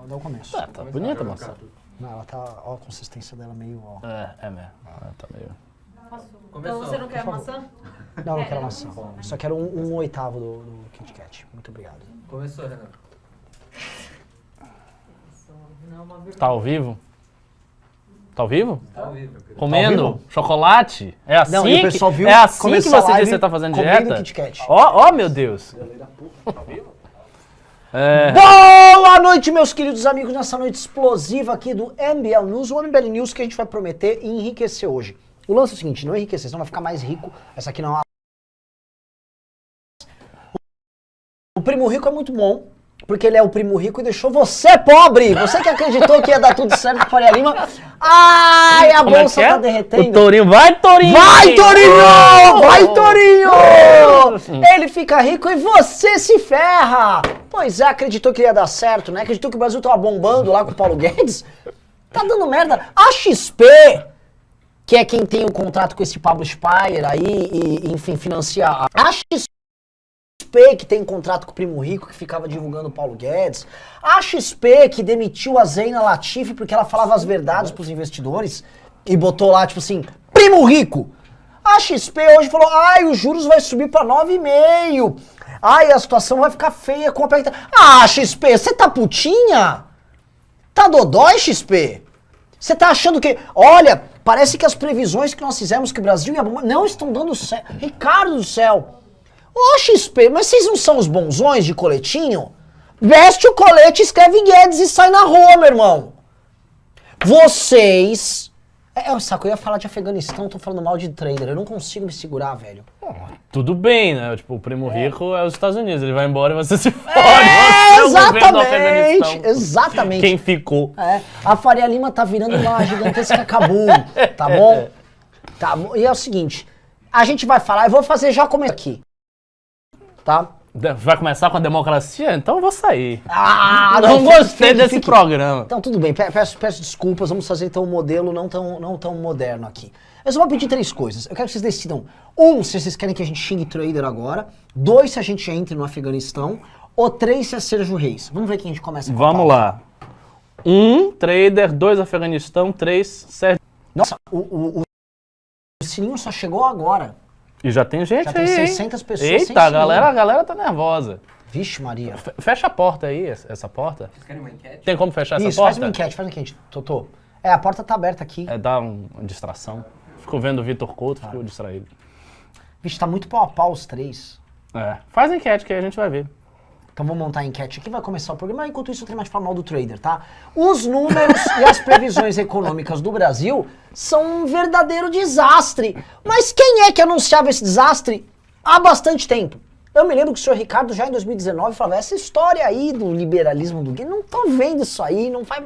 dar o começo. Tá bonita a maçã. Não, ela tá, ó, a consistência dela meio, ó. É mesmo. Ela tá meio... Então você não quer maçã? Não quero maçã. Só quero um oitavo do Kit Kat. Muito obrigado. Começou, Renan. Tá ao vivo? Tá ao vivo? Tá ao vivo. Comendo Ao vivo? chocolate? É assim Não, e o pessoal viu é assim que começar a você diz live que você tá fazendo comendo dieta? Kit Kat. Ó, meu Deus. Boa noite, meus queridos amigos, nessa noite explosiva aqui do MBL News, o MBL News que a gente vai prometer enriquecer hoje. O lance é o seguinte, não é enriquecer, senão vai ficar mais rico. Essa aqui não é uma... O Primo Rico é muito bom, porque ele é o primo rico e deixou você pobre. Você que acreditou que ia dar tudo certo com Faria Lima. Ai, a bolsa tá derretendo. O Tourinho, vai Tourinho! Vai, Tourinho! Vai, Tourinho! Ele fica rico e você se ferra! Pois é, acreditou que ia dar certo, né? Acreditou que o Brasil tava bombando lá com o Paulo Guedes? Tá dando merda. A XP, que é quem tem o contrato com esse Pablo Spire aí e, enfim, financia a XP, que tem contrato com o Primo Rico, que ficava divulgando o Paulo Guedes. A XP, que demitiu a Zeina Latifi porque ela falava as verdades pros investidores e botou lá, tipo assim, Primo Rico. A XP hoje falou, ai, os juros vai subir pra 9,5. Ai, a situação vai ficar feia com a pergunta. Ah, XP, você tá putinha? Tá dodói, XP? Você tá achando que... Olha, parece que as previsões que nós fizemos que o Brasil ia bombar não estão dando certo. Ricardo do céu. Ô, XP, mas vocês não são os bonzões de coletinho? Veste o colete, escreve Guedes e sai na rua, meu irmão. Vocês... saco, eu ia falar de Afeganistão, tô falando mal de trader, eu não consigo me segurar, velho. Tudo bem, né? Tipo, o Primo Rico é os Estados Unidos, ele vai embora e você se fode. Exatamente, exatamente. Quem ficou? A Faria Lima tá virando uma gigantesca Cabum, tá bom? Tá bom, e é o seguinte, a gente vai falar, eu vou fazer já como aqui, tá? Vai começar com a democracia? Então eu vou sair. Ah, não gostei desse programa. Então tudo bem, peço desculpas, vamos fazer então um modelo não tão moderno aqui. Eu só vou pedir 3 coisas, eu quero que vocês decidam. 1, se vocês querem que a gente xingue trader agora. 2, se a gente entre no Afeganistão. Ou 3, se é Sérgio Reis. Vamos ver quem a gente começa com. Vamos lá. 1, trader. 2, Afeganistão. 3, Sérgio. Nossa, o sininho só chegou agora. E já tem gente já aí, tem 600 pessoas. Eita, a galera tá nervosa. Vixe, Maria. Fecha a porta aí, essa porta. Vocês querem uma enquete? Tem como fechar essa Isso, porta? faz uma enquete, Totô. A porta tá aberta aqui. Dá uma distração. Fico vendo o Vitor Couto, fico distraído. Vixe, tá muito pau a pau os 3. Faz a enquete que aí a gente vai ver. Então vamos montar a enquete aqui, vai começar o programa. Enquanto isso eu tenho mais de falar mal do trader, tá? Os números e as previsões econômicas do Brasil são um verdadeiro desastre. Mas quem é que anunciava esse desastre há bastante tempo? Eu me lembro que o senhor Ricardo já em 2019 falava, essa história aí do liberalismo do não tô vendo isso aí, não vai...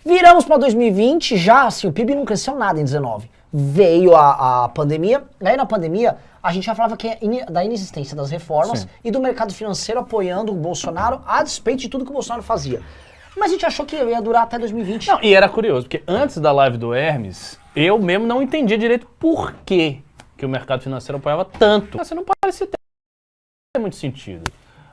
Viramos para 2020, já assim, o PIB não cresceu nada em 19. Veio a pandemia, aí na pandemia a gente já falava que da inexistência das reformas e do mercado financeiro apoiando o Bolsonaro a despeito de tudo que o Bolsonaro fazia. Mas a gente achou que ia durar até 2020. Não, e era curioso, porque antes da live do Hermes, eu mesmo não entendia direito por que o mercado financeiro apoiava tanto. Assim, não parecia ter muito sentido.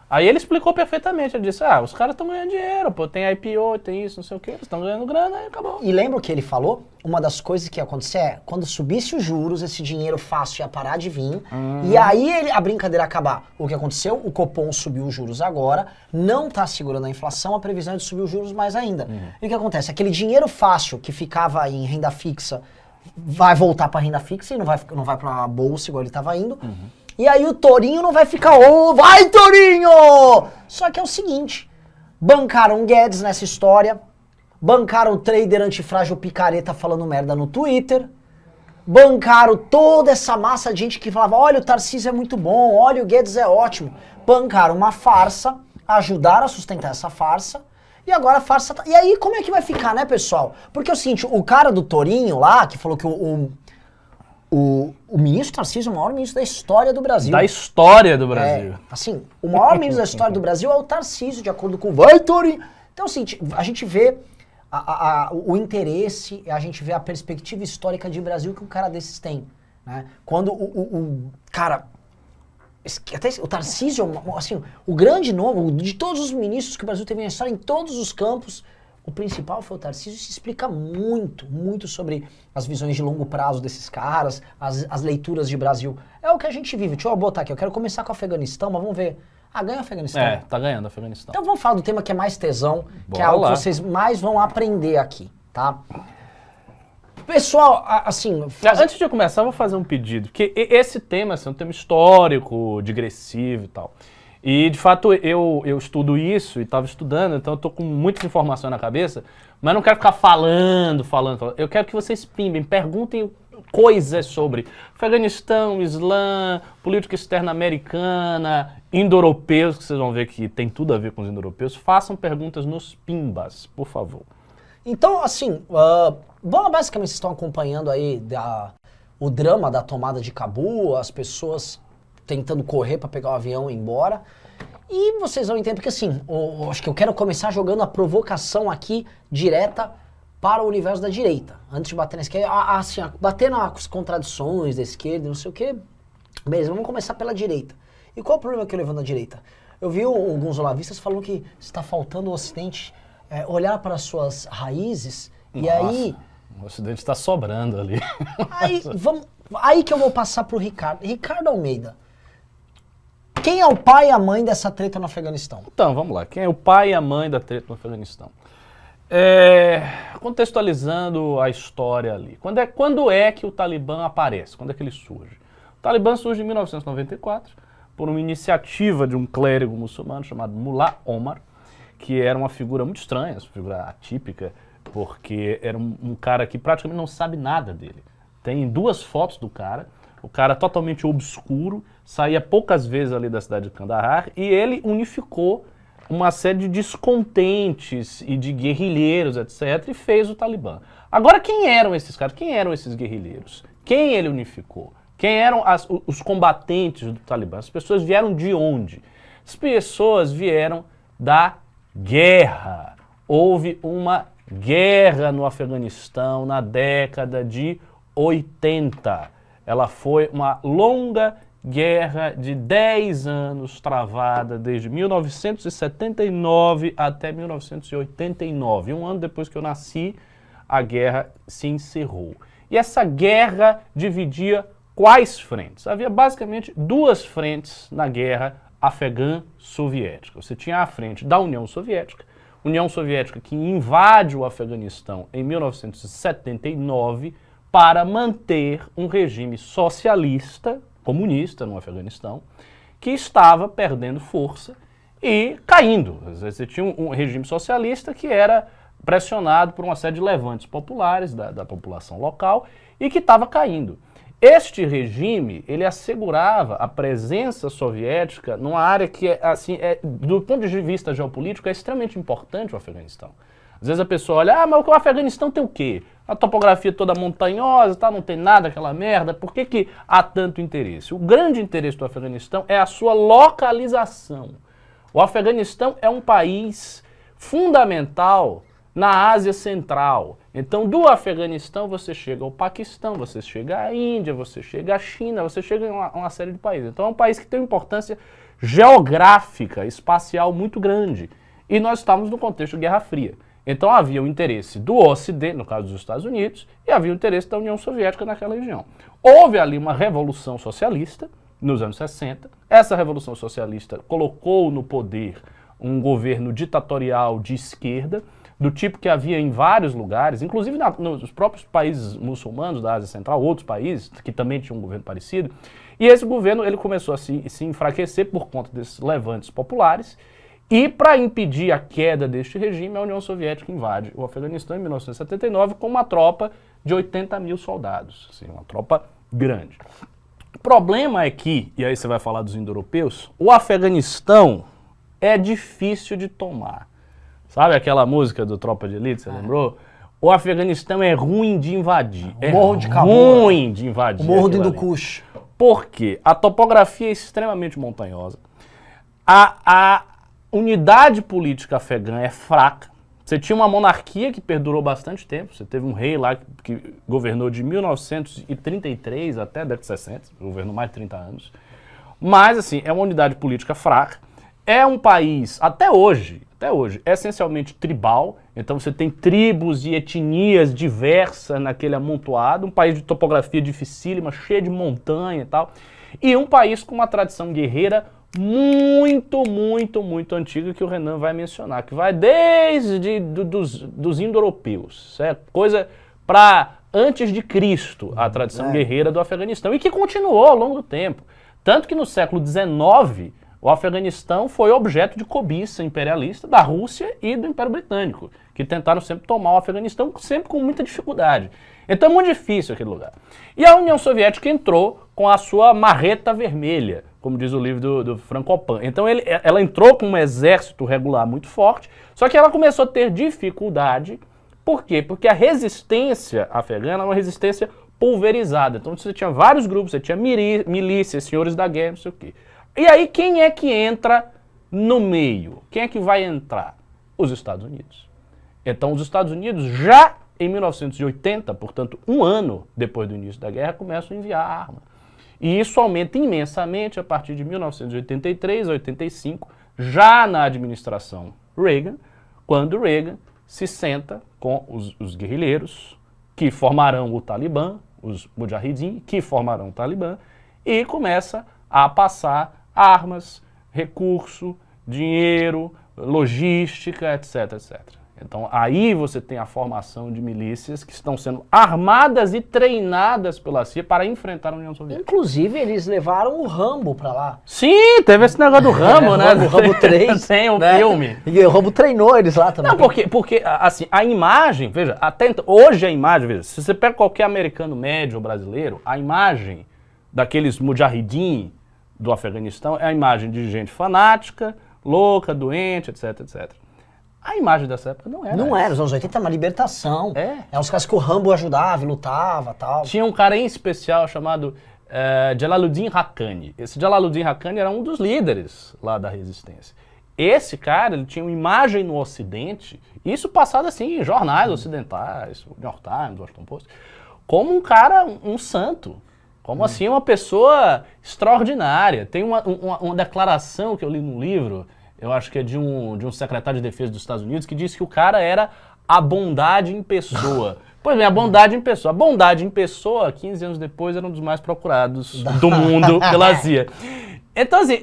Aí ele explicou perfeitamente, ele disse, os caras estão ganhando dinheiro, pô, tem IPO, tem isso, não sei o que, eles estão ganhando grana e acabou. E lembra o que ele falou? Uma das coisas que ia acontecer é, quando subisse os juros, esse dinheiro fácil ia parar de vir, e aí a brincadeira ia acabar. O que aconteceu? O Copom subiu os juros agora, não está segurando a inflação, a previsão é de subir os juros mais ainda. E o que acontece? Aquele dinheiro fácil que ficava em renda fixa, vai voltar para renda fixa e não vai para a bolsa igual ele estava indo. E aí o Tourinho não vai ficar, vai Tourinho! Só que é o seguinte, bancaram Guedes nessa história, bancaram o trader antifrágil picareta falando merda no Twitter, bancaram toda essa massa de gente que falava, olha o Tarcísio é muito bom, olha o Guedes é ótimo, bancaram uma farsa, ajudaram a sustentar essa farsa, e agora a farsa tá... E aí como é que vai ficar, né, pessoal? Porque é o seguinte, o cara do Tourinho lá, que falou que o ministro Tarcísio é o maior ministro da história do Brasil. Da história do Brasil. Assim, o maior ministro da história do Brasil é o Tarcísio, de acordo com o Vai Tourinho. Então, assim, a gente vê o interesse, a gente vê a perspectiva histórica de Brasil que um cara desses tem. Né? Quando cara, Até o Tarcísio, assim, o grande nome, de todos os ministros que o Brasil teve na história, em todos os campos, o principal foi o Tarcísio. Isso explica muito sobre as visões de longo prazo desses caras, as leituras de Brasil. É o que a gente vive. Deixa eu botar aqui, eu quero começar com o Afeganistão, mas vamos ver. Ganha o Afeganistão. Tá ganhando o Afeganistão. Então vamos falar do tema que é mais tesão, que é Bora algo lá. que vocês mais vão aprender aqui, tá? Pessoal, assim... Antes de eu começar, eu vou fazer um pedido, porque esse tema assim, é um tema histórico, digressivo e tal. E, de fato, eu estudo isso e estava estudando, então eu estou com muitas informações na cabeça, mas não quero ficar falando. Eu quero que vocês pimbem, perguntem coisas sobre Afeganistão, Islã, política externa americana, indo-europeus, que vocês vão ver que tem tudo a ver com os indo-europeus. Façam perguntas nos pimbas, por favor. Então, assim, bom, basicamente vocês estão acompanhando aí o drama da tomada de Cabul, as pessoas tentando correr para pegar o avião e ir embora. E vocês vão entender, porque assim, acho que eu quero começar jogando a provocação aqui direta para o universo da direita. Antes de bater na esquerda, assim, bater nas contradições da esquerda, não sei o quê. Beleza, vamos começar pela direita. E qual é o problema que eu levo na direita? Eu vi alguns olavistas falando que está faltando o Ocidente olhar para as suas raízes. Nossa, e aí... O Ocidente está sobrando ali. Aí que eu vou passar pro Ricardo. Ricardo Almeida. Quem é o pai e a mãe dessa treta no Afeganistão? Então, vamos lá. Quem é o pai e a mãe da treta no Afeganistão? Contextualizando a história ali. Quando é que o Talibã aparece? Quando é que ele surge? O Talibã surge em 1994 por uma iniciativa de um clérigo muçulmano chamado Mullah Omar, que era uma figura muito estranha, uma figura atípica, porque era um cara que praticamente não sabe nada dele. Tem 2 fotos do cara, o cara totalmente obscuro, saía poucas vezes ali da cidade de Kandahar, e ele unificou uma série de descontentes e de guerrilheiros, etc., e fez o Talibã. Agora, quem eram esses caras? Quem eram esses guerrilheiros? Quem ele unificou? Quem eram os combatentes do Talibã? As pessoas vieram de onde? As pessoas vieram da guerra. Houve uma guerra no Afeganistão na década de 80. Ela foi uma longa guerra de 10 anos travada desde 1979 até 1989. Um ano depois que eu nasci, a guerra se encerrou. E essa guerra dividia quais frentes? Havia basicamente 2 frentes na guerra afegã-soviética. Você tinha a frente da União Soviética que invade o Afeganistão em 1979 para manter um regime socialista, comunista no Afeganistão, que estava perdendo força e caindo. Você tinha um regime socialista que era pressionado por uma série de levantes populares da população local e que estava caindo. Este regime, ele assegurava a presença soviética numa área que, do ponto de vista geopolítico, é extremamente importante o Afeganistão. Às vezes a pessoa olha, mas o Afeganistão tem o quê? A topografia toda montanhosa, não tem nada, aquela merda. Por que há tanto interesse? O grande interesse do Afeganistão é a sua localização. O Afeganistão é um país fundamental na Ásia Central. Então, do Afeganistão, você chega ao Paquistão, você chega à Índia, você chega à China, você chega a uma série de países. Então, é um país que tem uma importância geográfica, espacial muito grande. E nós estávamos no contexto de Guerra Fria. Então, havia o interesse do Ocidente, no caso dos Estados Unidos, e havia o interesse da União Soviética naquela região. Houve ali uma revolução socialista, nos anos 60. Essa revolução socialista colocou no poder um governo ditatorial de esquerda, do tipo que havia em vários lugares, inclusive nos próprios países muçulmanos da Ásia Central, outros países que também tinham um governo parecido. E esse governo ele começou a se enfraquecer por conta desses levantes populares. E para impedir a queda deste regime, a União Soviética invade o Afeganistão em 1979 com uma tropa de 80 mil soldados, assim, uma tropa grande. O problema é que, e aí você vai falar dos indo-europeus, o Afeganistão é difícil de tomar. Sabe aquela música do Tropa de Elite, você lembrou? O Afeganistão é ruim de invadir. É Morro de Cabul, ruim de invadir. O Morro do aquilo Hindu Kush. Por quê? A topografia é extremamente montanhosa. A unidade política afegã é fraca. Você tinha uma monarquia que perdurou bastante tempo. Você teve um rei lá que governou de 1933 até a década de 60. Governou mais de 30 anos. Mas, assim, é uma unidade política fraca. É um país, até hoje, essencialmente tribal. Então você tem tribos e etnias diversas naquele amontoado. Um país de topografia dificílima, cheio de montanha e tal. E um país com uma tradição guerreira muito, muito, muito antiga, que o Renan vai mencionar, que vai desde dos indo-europeus, certo? Coisa para antes de Cristo, a tradição guerreira do Afeganistão, e que continuou ao longo do tempo. Tanto que no século XIX, o Afeganistão foi objeto de cobiça imperialista da Rússia e do Império Britânico, que tentaram sempre tomar o Afeganistão, sempre com muita dificuldade. Então é muito difícil aquele lugar. E a União Soviética entrou com a sua marreta vermelha, como diz o livro do Frankopan. Então ela entrou com um exército regular muito forte, só que ela começou a ter dificuldade. Por quê? Porque a resistência afegã era uma resistência pulverizada. Então você tinha vários grupos, você tinha milícias, senhores da guerra, não sei o quê. E aí quem é que entra no meio? Quem é que vai entrar? Os Estados Unidos. Então os Estados Unidos já em 1980, portanto um ano depois do início da guerra, começam a enviar arma. E isso aumenta imensamente a partir de 1983 a 85, já na administração Reagan, quando Reagan se senta com os guerrilheiros que formarão o Talibã, os Mujahideen, que formarão o Talibã, e começa a passar armas, recurso, dinheiro, logística, etc, etc. Então aí você tem a formação de milícias que estão sendo armadas e treinadas pela CIA para enfrentar a União Soviética. Inclusive, eles levaram o Rambo pra lá. Sim, teve esse negócio do Rambo, né? O Rambo 3. Tem um né? filme. E o Rambo treinou eles lá também. Não, porque assim, a imagem, veja, hoje a imagem, veja, se você pega qualquer americano médio ou brasileiro, a imagem daqueles mujahideen do Afeganistão é a imagem de gente fanática, louca, doente, etc, etc. A imagem dessa época não era. Não era, nos anos 80 era uma libertação. É uns caras que o Rambo ajudava, lutava e tal. Tinha um cara em especial chamado Jalaluddin Haqqani. Esse Jalaluddin Haqqani era um dos líderes lá da resistência. Esse cara, ele tinha uma imagem no Ocidente, isso passado assim em jornais ocidentais, New York Times, Washington Post, como um cara, um santo. Como assim uma pessoa extraordinária. Tem uma declaração que eu li num livro, eu acho que é de um secretário de defesa dos Estados Unidos, que disse que o cara era a bondade em pessoa. Pois bem, a bondade em pessoa. A bondade em pessoa, 15 anos depois, era um dos mais procurados do mundo pela CIA. Então, assim,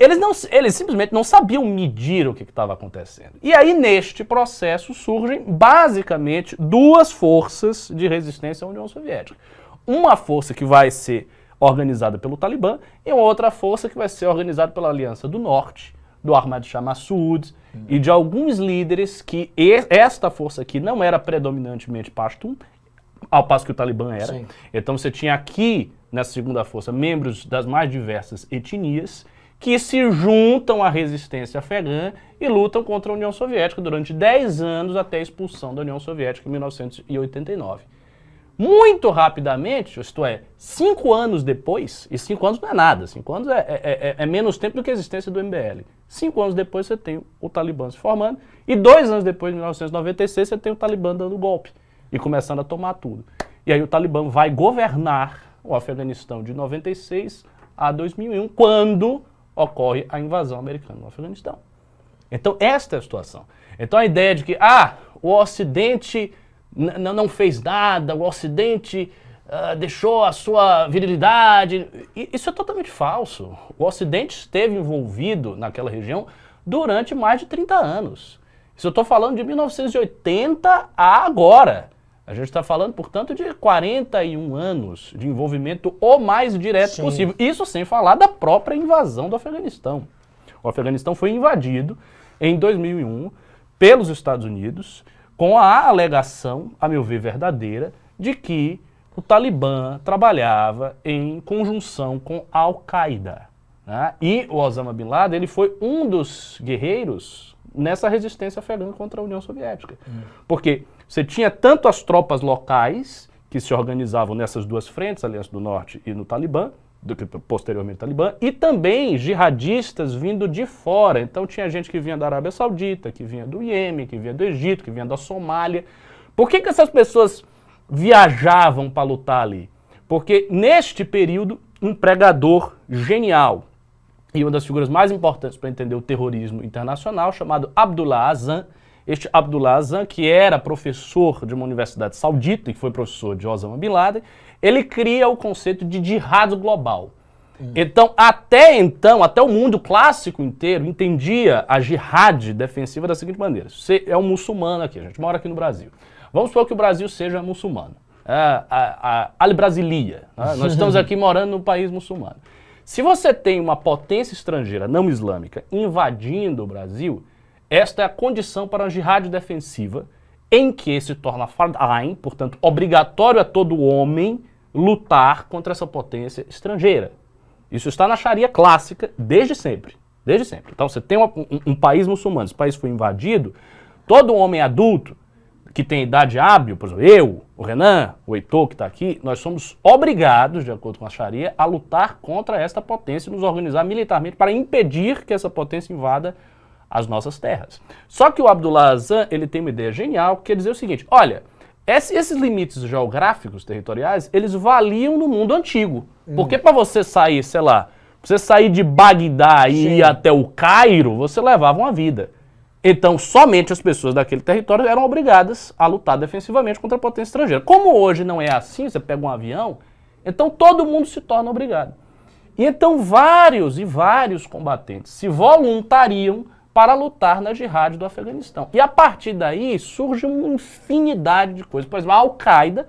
eles simplesmente não sabiam medir o que estava acontecendo. E aí, neste processo, surgem, basicamente, duas forças de resistência à União Soviética. Uma força que vai ser organizada pelo Talibã e uma outra força que vai ser organizada pela Aliança do Norte, do Ahmad Shah Massoud e de alguns líderes que esta força aqui não era predominantemente pashtun, ao passo que o Talibã era. Sim. Então você tinha aqui, nessa segunda força, membros das mais diversas etnias que se juntam à resistência afegã e lutam contra a União Soviética durante 10 anos até a expulsão da União Soviética em 1989. Muito rapidamente, isto é, 5 anos depois, e 5 anos não é nada, 5 anos é menos tempo do que a existência do MBL. 5 anos depois você tem o Talibã se formando, e 2 anos depois, em 1996, você tem o Talibã dando golpe e começando a tomar tudo. E aí o Talibã vai governar o Afeganistão de 96 a 2001, quando ocorre a invasão americana no Afeganistão. Então esta é a situação. Então a ideia de que, o Ocidente não fez nada, o Ocidente deixou a sua virilidade. Isso é totalmente falso. O Ocidente esteve envolvido naquela região durante mais de 30 anos. Isso eu estou falando de 1980 a agora. A gente está falando, portanto, de 41 anos de envolvimento o mais direto possível. Isso sem falar da própria invasão do Afeganistão. O Afeganistão foi invadido em 2001 pelos Estados Unidos, com a alegação, a meu ver verdadeira, de que o Talibã trabalhava em conjunção com a Al-Qaeda. Né? E o Osama Bin Laden ele foi um dos guerreiros nessa resistência afegã contra a União Soviética. Porque você tinha tanto as tropas locais, que se organizavam nessas duas frentes, Aliança do Norte e no Talibã, do que posteriormente Talibã, e também jihadistas vindo de fora. Então tinha gente que vinha da Arábia Saudita, que vinha do Iêmen, que vinha do Egito, que vinha da Somália. Por que essas pessoas viajavam para lutar ali? Porque neste período, um pregador genial, e uma das figuras mais importantes para entender o terrorismo internacional, chamado Abdullah Azzam. Este Abdullah Azzam, que era professor de uma universidade saudita e que foi professor de Osama Bin Laden, ele cria o conceito de jihad global. Então, até o mundo clássico inteiro entendia a jihad defensiva da seguinte maneira. Você é um muçulmano aqui, a gente mora aqui no Brasil. Vamos supor que o Brasil seja muçulmano. Al-Brasilia. Né? Nós estamos aqui morando num país muçulmano. Se você tem uma potência estrangeira não islâmica invadindo o Brasil, esta é a condição para a jihad defensiva, em que se torna fard ain, portanto, obrigatório a todo homem lutar contra essa potência estrangeira. Isso está na Sharia clássica desde sempre. Desde sempre. Então você tem um país muçulmano, esse país foi invadido, todo homem adulto que tem idade hábil, por exemplo, eu, o Renan, o Heitor que está aqui, nós somos obrigados, de acordo com a Sharia, a lutar contra esta potência e nos organizar militarmente para impedir que essa potência invada as nossas terras. Só que o Abdullah Azzam, ele tem uma ideia genial, que quer dizer o seguinte, olha, esses limites geográficos, territoriais, eles valiam no mundo antigo. Porque para você sair, sei lá, você sair de Bagdá e ir até o Cairo, você levava uma vida. Então, somente as pessoas daquele território eram obrigadas a lutar defensivamente contra a potência estrangeira. Como hoje não é assim, você pega um avião, então todo mundo se torna obrigado. E então vários e vários combatentes se voluntariam para lutar na jihad do Afeganistão. E a partir daí surge uma infinidade de coisas. Por exemplo, a Al-Qaeda,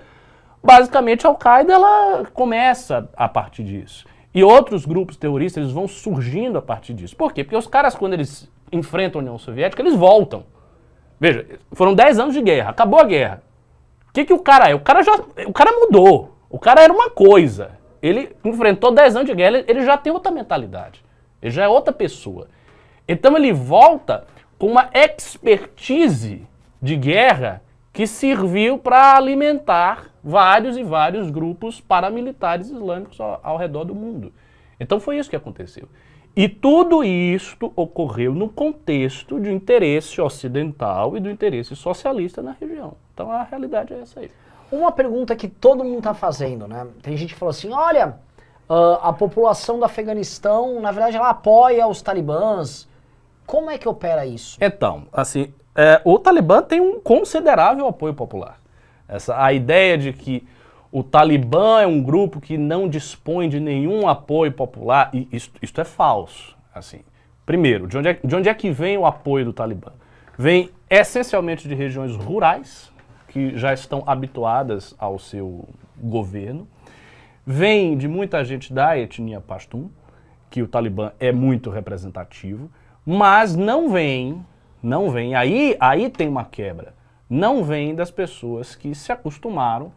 basicamente a Al-Qaeda ela começa a partir disso. E outros grupos terroristas eles vão surgindo a partir disso. Por quê? Porque os caras, quando eles enfrentam a União Soviética, eles voltam. Veja, foram 10 anos de guerra, acabou a guerra. O que o cara é? O cara mudou. O cara era uma coisa. Ele enfrentou 10 anos de guerra, ele já tem outra mentalidade. Ele já é outra pessoa. Então ele volta com uma expertise de guerra que serviu para alimentar vários e vários grupos paramilitares islâmicos ao redor do mundo. Então foi isso que aconteceu. E tudo isto ocorreu no contexto de interesse ocidental e do interesse socialista na região. Então a realidade é essa aí. Uma pergunta que todo mundo está fazendo, né? Tem gente que falou assim, olha, a população do Afeganistão, na verdade, ela apoia os talibãs. Como é que opera isso? Então, assim, o Talibã tem um considerável apoio popular. A ideia de que o Talibã é um grupo que não dispõe de nenhum apoio popular, e isto é falso. Assim, primeiro, de onde é que vem o apoio do Talibã? Vem essencialmente de regiões rurais, que já estão habituadas ao seu governo. Vem de muita gente da etnia Pashtun, que o Talibã é muito representativo, mas não vem, aí tem uma quebra, não vem das pessoas que se acostumaram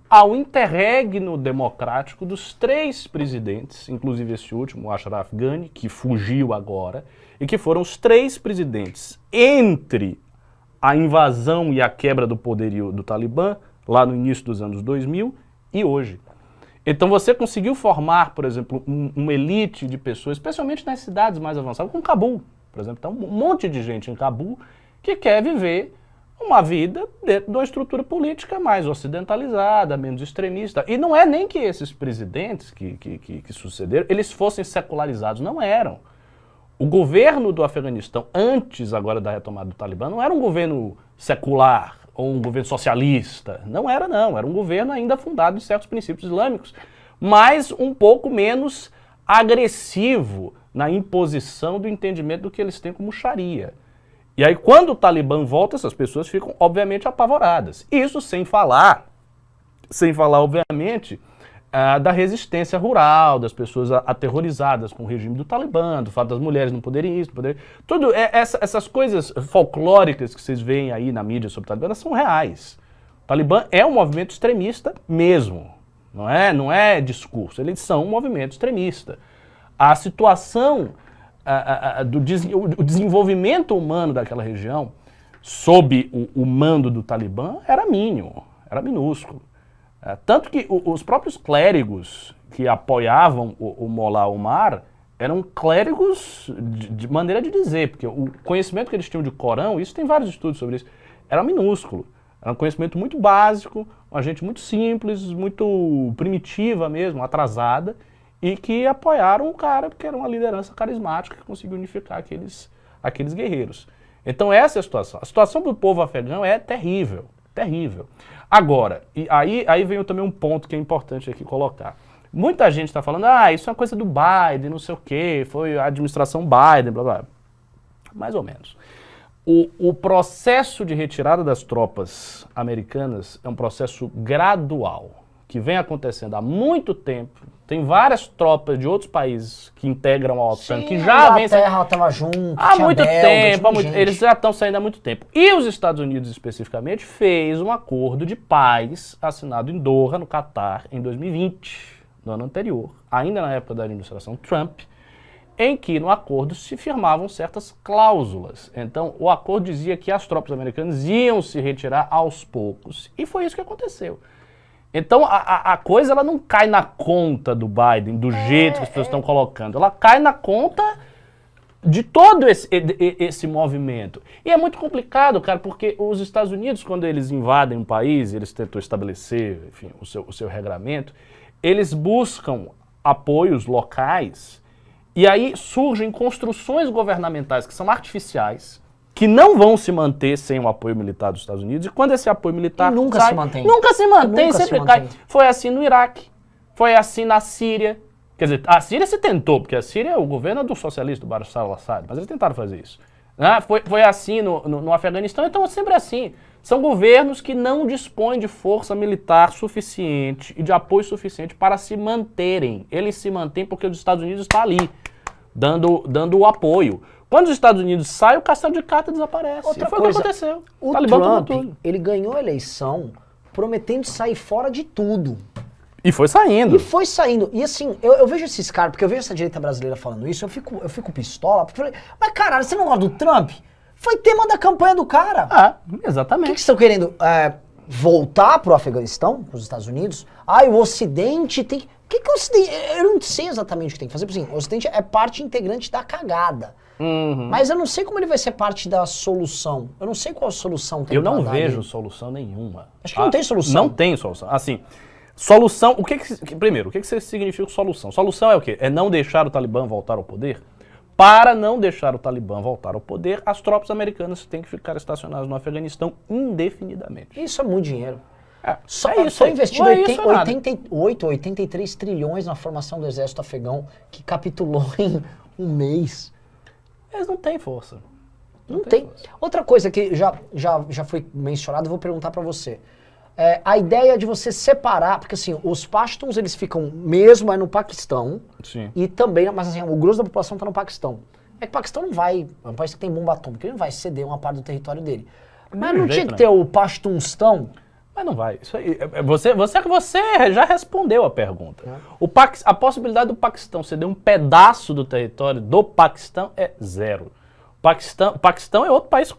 ao interregno democrático dos 3 presidentes, inclusive esse último, o Ashraf Ghani, que fugiu agora, e que foram os 3 presidentes entre a invasão e a quebra do poderio do Talibã, lá no início dos anos 2000, e hoje. Então você conseguiu formar, por exemplo, uma elite de pessoas, especialmente nas cidades mais avançadas, como Cabul, por exemplo. Então, um monte de gente em Cabul que quer viver uma vida dentro de uma estrutura política mais ocidentalizada, menos extremista. E não é nem que esses presidentes que sucederam, eles fossem secularizados, não eram. O governo do Afeganistão, antes agora da retomada do Talibã, não era um governo secular ou um governo socialista. Não era, não. Era um governo ainda fundado em certos princípios islâmicos, mas um pouco menos agressivo na imposição do entendimento do que eles têm como Sharia. E aí, quando o Talibã volta, essas pessoas ficam, obviamente, apavoradas. Isso sem falar, obviamente, da resistência rural, das pessoas aterrorizadas com o regime do Talibã, do fato das mulheres não poderem isso, tudo essas coisas folclóricas que vocês veem aí na mídia sobre o Talibã, elas são reais. O Talibã é um movimento extremista mesmo, não é discurso, eles são um movimento extremista. A situação, o desenvolvimento humano daquela região, sob o mando do Talibã, era mínimo, era minúsculo. Tanto que os próprios clérigos que apoiavam o Mollah Omar eram clérigos de maneira de dizer, porque o conhecimento que eles tinham de Corão, isso tem vários estudos sobre isso, era minúsculo. Era um conhecimento muito básico, uma gente muito simples, muito primitiva mesmo, atrasada, e que apoiaram um cara que era uma liderança carismática que conseguiu unificar aqueles guerreiros. Então essa é a situação. A situação do povo afegão é terrível, terrível. Agora, e aí vem também um ponto que é importante aqui colocar. Muita gente está falando, isso é uma coisa do Biden, não sei o quê, foi a administração Biden, blá blá. Mais ou menos. O processo de retirada das tropas americanas é um processo gradual, que vem acontecendo há muito tempo. Tem várias tropas de outros países que integram a OTAN, que já vem... A Inglaterra estava junto, há tinha muito belgas, tempo, tinha gente. eles já estão saindo há muito tempo. E os Estados Unidos, especificamente, fez um acordo de paz assinado em Doha, no Catar, em 2020, no ano anterior, ainda na época da administração Trump, em que no acordo se firmavam certas cláusulas. Então, o acordo dizia que as tropas americanas iam se retirar aos poucos. E foi isso que aconteceu. Então, a coisa ela não cai na conta do Biden, do jeito que as pessoas estão colocando. Ela cai na conta de todo esse movimento. E é muito complicado, cara, porque os Estados Unidos, quando eles invadem um país, eles tentam estabelecer, enfim, o seu regramento, eles buscam apoios locais. E aí surgem construções governamentais que são artificiais, que não vão se manter sem o apoio militar dos Estados Unidos. E quando esse apoio militar nunca sai, se mantém. nunca se mantém, Nunca sempre se cai. mantém. Foi assim no Iraque, foi assim na Síria. Quer dizer, a Síria se tentou, porque a Síria, o governo é do socialista, do Bashar al-Assad, mas eles tentaram fazer isso. Foi assim no Afeganistão, então é sempre assim. São governos que não dispõem de força militar suficiente e de apoio suficiente para se manterem. Eles se mantêm porque os Estados Unidos estão ali, dando o apoio. Quando os Estados Unidos saem, o castelo de cartas desaparece. Outra Foi coisa, o que aconteceu. O Talibã tomou Trump, tudo. ele ganhou a eleição prometendo sair fora de tudo. E foi saindo. E foi saindo. E assim, eu vejo esses caras, porque eu vejo essa direita brasileira falando isso, eu fico pistola, porque eu falei, mas caralho, você não gosta do Trump? Foi tema da campanha do cara. O que Exatamente. vocês estão querendo? Voltar pro Afeganistão, pros Estados Unidos? O Ocidente tem... O que o Ocidente... Eu não sei exatamente o que tem que fazer, porque assim, o Ocidente é parte integrante da cagada. Mas eu não sei como ele vai ser parte da solução. Eu não sei qual solução tem Eu pra não dar vejo ali. solução nenhuma. Acho que não tem solução. Não tem solução. Assim, solução... Primeiro, o que significa solução? Solução é o quê? É não deixar o Talibã voltar ao poder? Para não deixar o Talibã voltar ao poder, as tropas americanas têm que ficar estacionadas no Afeganistão indefinidamente. Isso é muito dinheiro. Só isso aí. investido Não é isso, nada. 88, 83 trilhões na formação do exército afegão, que capitulou em um mês. Eles não têm força. Não tem. Outra coisa que já foi mencionada, eu vou perguntar pra você. A ideia de você separar, porque assim, os Pashtuns eles ficam mesmo no Paquistão. Sim. E também, mas assim, o grosso da população tá no Paquistão. É que o Paquistão não vai, é um país que tem bomba atômica, ele não vai ceder uma parte do território dele. Mas não tinha que ter o Pashtunstão? Mas não vai. Isso aí, você já respondeu a pergunta. A possibilidade do Paquistão ceder um pedaço do território do Paquistão é zero. O Paquistão é outro país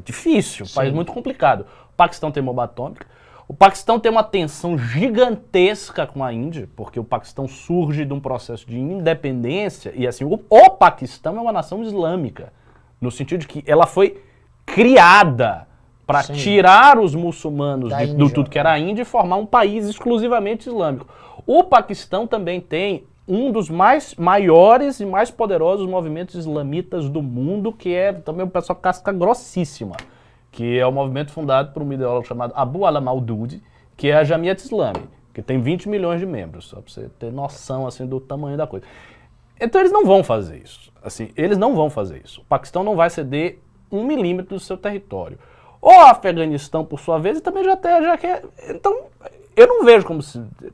difícil, país muito complicado. O Paquistão tem bomba atômica. O Paquistão tem uma tensão gigantesca com a Índia, porque o Paquistão surge de um processo de independência, e assim, o Paquistão é uma nação islâmica, no sentido de que ela foi criada para tirar os muçulmanos do tudo que era a Índia e formar um país exclusivamente islâmico. O Paquistão também tem um dos maiores e mais poderosos movimentos islamitas do mundo, que é também um pessoal casca grossíssima, que é o movimento fundado por um ideólogo chamado Abu al-Maudud, que é a Jamiat Islami, que tem 20 milhões de membros, só para você ter noção assim, do tamanho da coisa. Então eles não vão fazer isso. Assim, eles não vão fazer isso. O Paquistão não vai ceder 1 milímetro do seu território. O Afeganistão, por sua vez, também já quer... Então, eu não vejo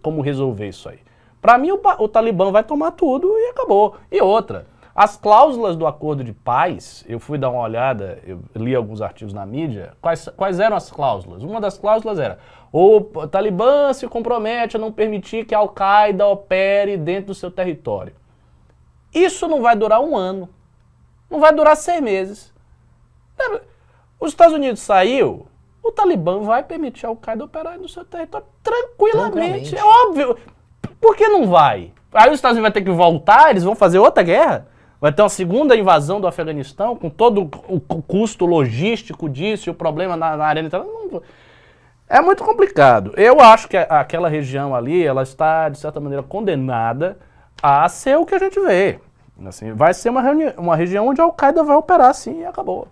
como resolver isso aí. Para mim, o Talibã vai tomar tudo e acabou. E outra, as cláusulas do acordo de paz, eu fui dar uma olhada, eu li alguns artigos na mídia, quais eram as cláusulas? Uma das cláusulas era, o Talibã se compromete a não permitir que a Al-Qaeda opere dentro do seu território. Isso não vai durar 1 ano, não vai durar 6 meses. Os Estados Unidos saiu, o Talibã vai permitir a Al-Qaeda operar no seu território tranquilamente. É óbvio. Por que não vai? Aí os Estados Unidos vão ter que voltar, eles vão fazer outra guerra? Vai ter uma segunda invasão do Afeganistão, com todo o custo logístico disso e o problema na arena internacional. É muito complicado. Eu acho que aquela região ali, ela está, de certa maneira, condenada a ser o que a gente vê. Assim, vai ser uma região onde a Al-Qaeda vai operar assim e acabou.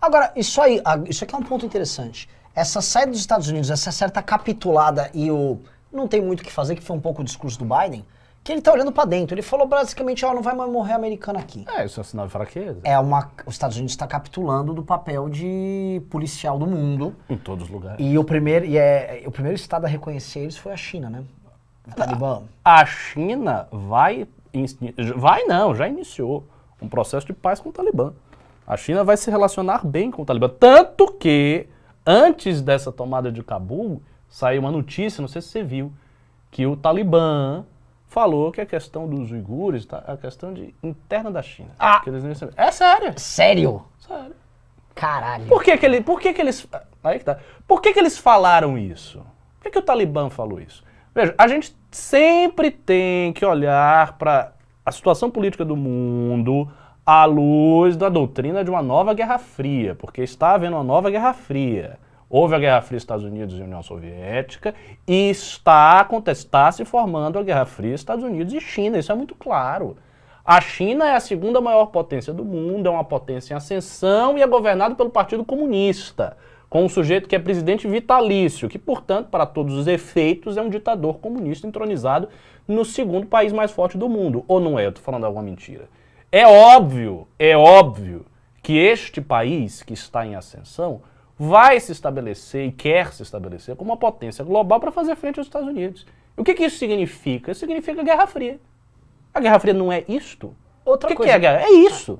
Agora, isso aqui é um ponto interessante. Essa saída dos Estados Unidos, essa certa capitulada e o não tem muito o que fazer, que foi um pouco o discurso do Biden, que ele tá olhando pra dentro. Ele falou basicamente, ó, não vai mais morrer americano aqui. Isso é um sinal de fraqueza. Os Estados Unidos está capitulando do papel de policial do mundo. Em todos os lugares. E o primeiro estado a reconhecer eles foi a China, né? O Talibã. A China já iniciou um processo de paz com o Talibã. A China vai se relacionar bem com o Talibã. Tanto que, antes dessa tomada de Cabul, saiu uma notícia, não sei se você viu, que o Talibã falou que a questão dos uigures é a questão interna da China. Que eles nem sabem. É sério. Sério? Sério. Caralho. Por que eles... Aí que tá. Por que eles falaram isso? Por que o Talibã falou isso? Veja, a gente sempre tem que olhar para a situação política do mundo à luz da doutrina de uma nova Guerra Fria, porque está havendo uma nova Guerra Fria. Houve a Guerra Fria Estados Unidos e União Soviética e está se formando a Guerra Fria Estados Unidos e China, isso é muito claro. A China é a segunda maior potência do mundo, é uma potência em ascensão e é governada pelo Partido Comunista, com um sujeito que é presidente vitalício, que, portanto, para todos os efeitos, é um ditador comunista entronizado no segundo país mais forte do mundo. Ou não é? Eu estou falando alguma mentira. É óbvio que este país que está em ascensão vai se estabelecer e quer se estabelecer como uma potência global para fazer frente aos Estados Unidos. E o que isso significa? Isso significa Guerra Fria. A Guerra Fria não é isto? O que é a Guerra? É isso.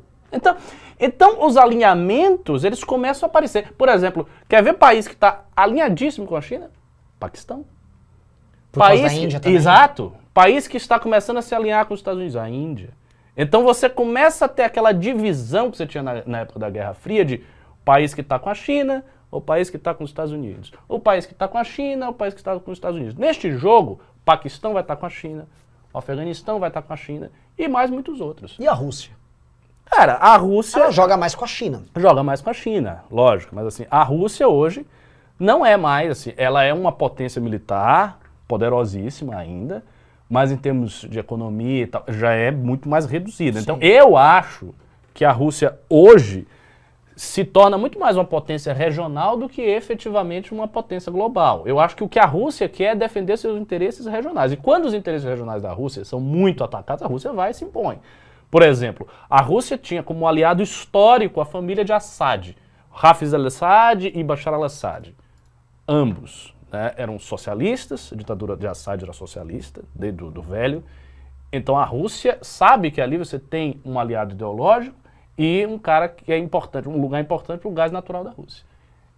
Então os alinhamentos, eles começam a aparecer. Por exemplo, quer ver país que está alinhadíssimo com a China? Paquistão. Por causa da Índia também. Exato. País que está começando a se alinhar com os Estados Unidos, a Índia. Então você começa a ter aquela divisão que você tinha na época da Guerra Fria de país que está com a China, ou país que está com os Estados Unidos. O país que está com a China, ou país que está com os Estados Unidos. Neste jogo, o Paquistão vai estar com a China, o Afeganistão vai estar com a China e mais muitos outros. E a Rússia? Cara, a Rússia... Ela joga mais com a China. Joga mais com a China, lógico. Mas assim, a Rússia hoje não é mais assim, ela é uma potência militar, poderosíssima ainda, mas em termos de economia e tal, já é muito mais reduzida. Sim. Então eu acho que a Rússia hoje se torna muito mais uma potência regional do que efetivamente uma potência global. Eu acho que o que a Rússia quer é defender seus interesses regionais. E quando os interesses regionais da Rússia são muito atacados, a Rússia vai e se impõe. Por exemplo, a Rússia tinha como aliado histórico a família de Assad, Hafez al-Assad e Bashar al-Assad. Ambos, né, eram socialistas, a ditadura de Assad era socialista, do velho. Então a Rússia sabe que ali você tem um aliado ideológico e um cara que é importante, um lugar importante para o gás natural da Rússia.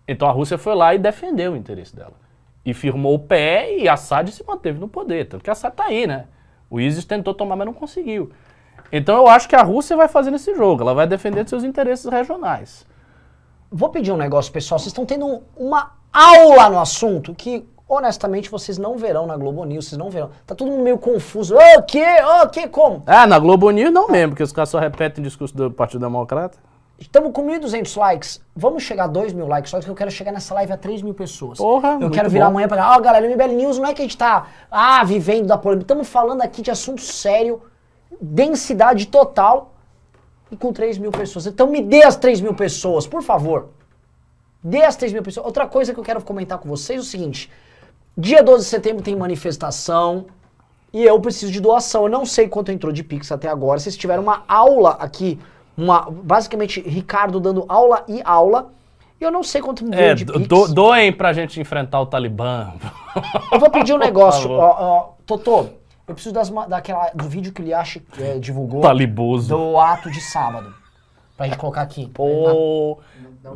Então a Rússia foi lá e defendeu o interesse dela. E firmou o pé e Assad se manteve no poder. Tanto que Assad está aí, né? O ISIS tentou tomar, mas não conseguiu. Então eu acho que a Rússia vai fazer esse jogo. Ela vai defender seus interesses regionais. Vou pedir um negócio, pessoal. Vocês estão tendo uma aula no assunto que, honestamente, vocês não verão na Globo News. Vocês não verão. Tá todo mundo meio confuso. O quê? Como? Na Globo News não mesmo, porque os caras só repetem o discurso do Partido Democrata. Estamos com 1.200 likes. Vamos chegar a 2.000 likes, só que eu quero chegar nessa live a 3.000 pessoas. Porra, eu quero virar amanhã pra galera, o MBL News não é que a gente tá vivendo da polêmica. Estamos falando aqui de assunto sério, densidade total e com 3.000 pessoas. Então me dê as 3.000 pessoas, por favor. Dê as 3.000 pessoas. Outra coisa que eu quero comentar com vocês é o seguinte. Dia 12 de setembro tem manifestação e eu preciso de doação. Eu não sei quanto entrou de Pix até agora. Vocês tiveram uma aula aqui, basicamente Ricardo dando aula e aula. E eu não sei quanto me veio de Pix. Doem pra gente enfrentar o Talibã. Eu vou pedir um negócio. Totô, eu preciso do vídeo que o Liache divulgou. Taliboso. Do ato de sábado. Pra gente colocar aqui.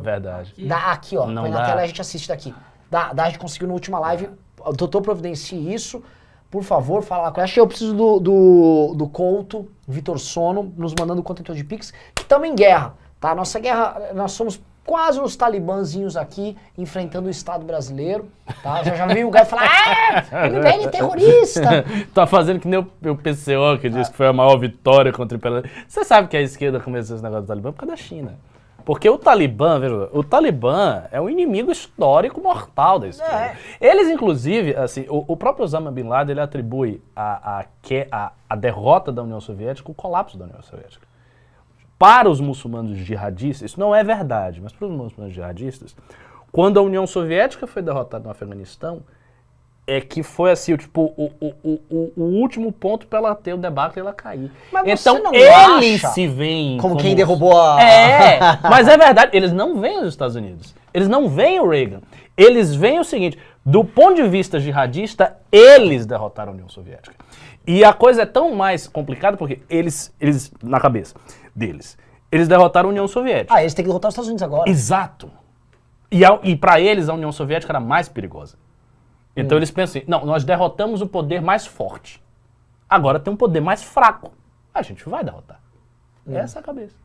Verdade. Aqui, ó. Põe na tela e a gente assiste daqui. A gente conseguiu na última live. O Totô providencie isso. Por favor, fala com ele. Eu preciso do Couto, Vitor Sono, nos mandando contentor de Pix, que estamos em guerra, tá? Nossa guerra, nós somos quase uns talibãzinhos aqui, enfrentando o Estado brasileiro, tá? Já veio o cara falar, MBL é terrorista! Tá fazendo que nem o PCO, que disse que foi a maior vitória contra o imperialismo. Você sabe que a esquerda começou esse negócio do Talibã por causa da China. Porque o Talibã, veja, o Talibã é um inimigo histórico mortal da esquerda. Eles, inclusive, assim, o próprio Osama Bin Laden, ele atribui a derrota da União Soviética, o colapso da União Soviética. Para os muçulmanos jihadistas, isso não é verdade, mas para os muçulmanos jihadistas, quando a União Soviética foi derrotada no Afeganistão, é que foi assim, tipo, o último ponto para ela ter o debacle e ela cair. Mas então você não eles acha se veem como quem derrubou a... mas é verdade, eles não veem os Estados Unidos, eles não veem o Reagan, eles veem o seguinte, do ponto de vista jihadista, eles derrotaram a União Soviética. E a coisa é tão mais complicada porque eles na cabeça deles, eles derrotaram a União Soviética. Eles têm que derrotar os Estados Unidos agora. Exato. E para eles, a União Soviética era mais perigosa. Então eles pensam assim, não, nós derrotamos o poder mais forte. Agora tem um poder mais fraco. A gente vai derrotar. Essa é a cabeça.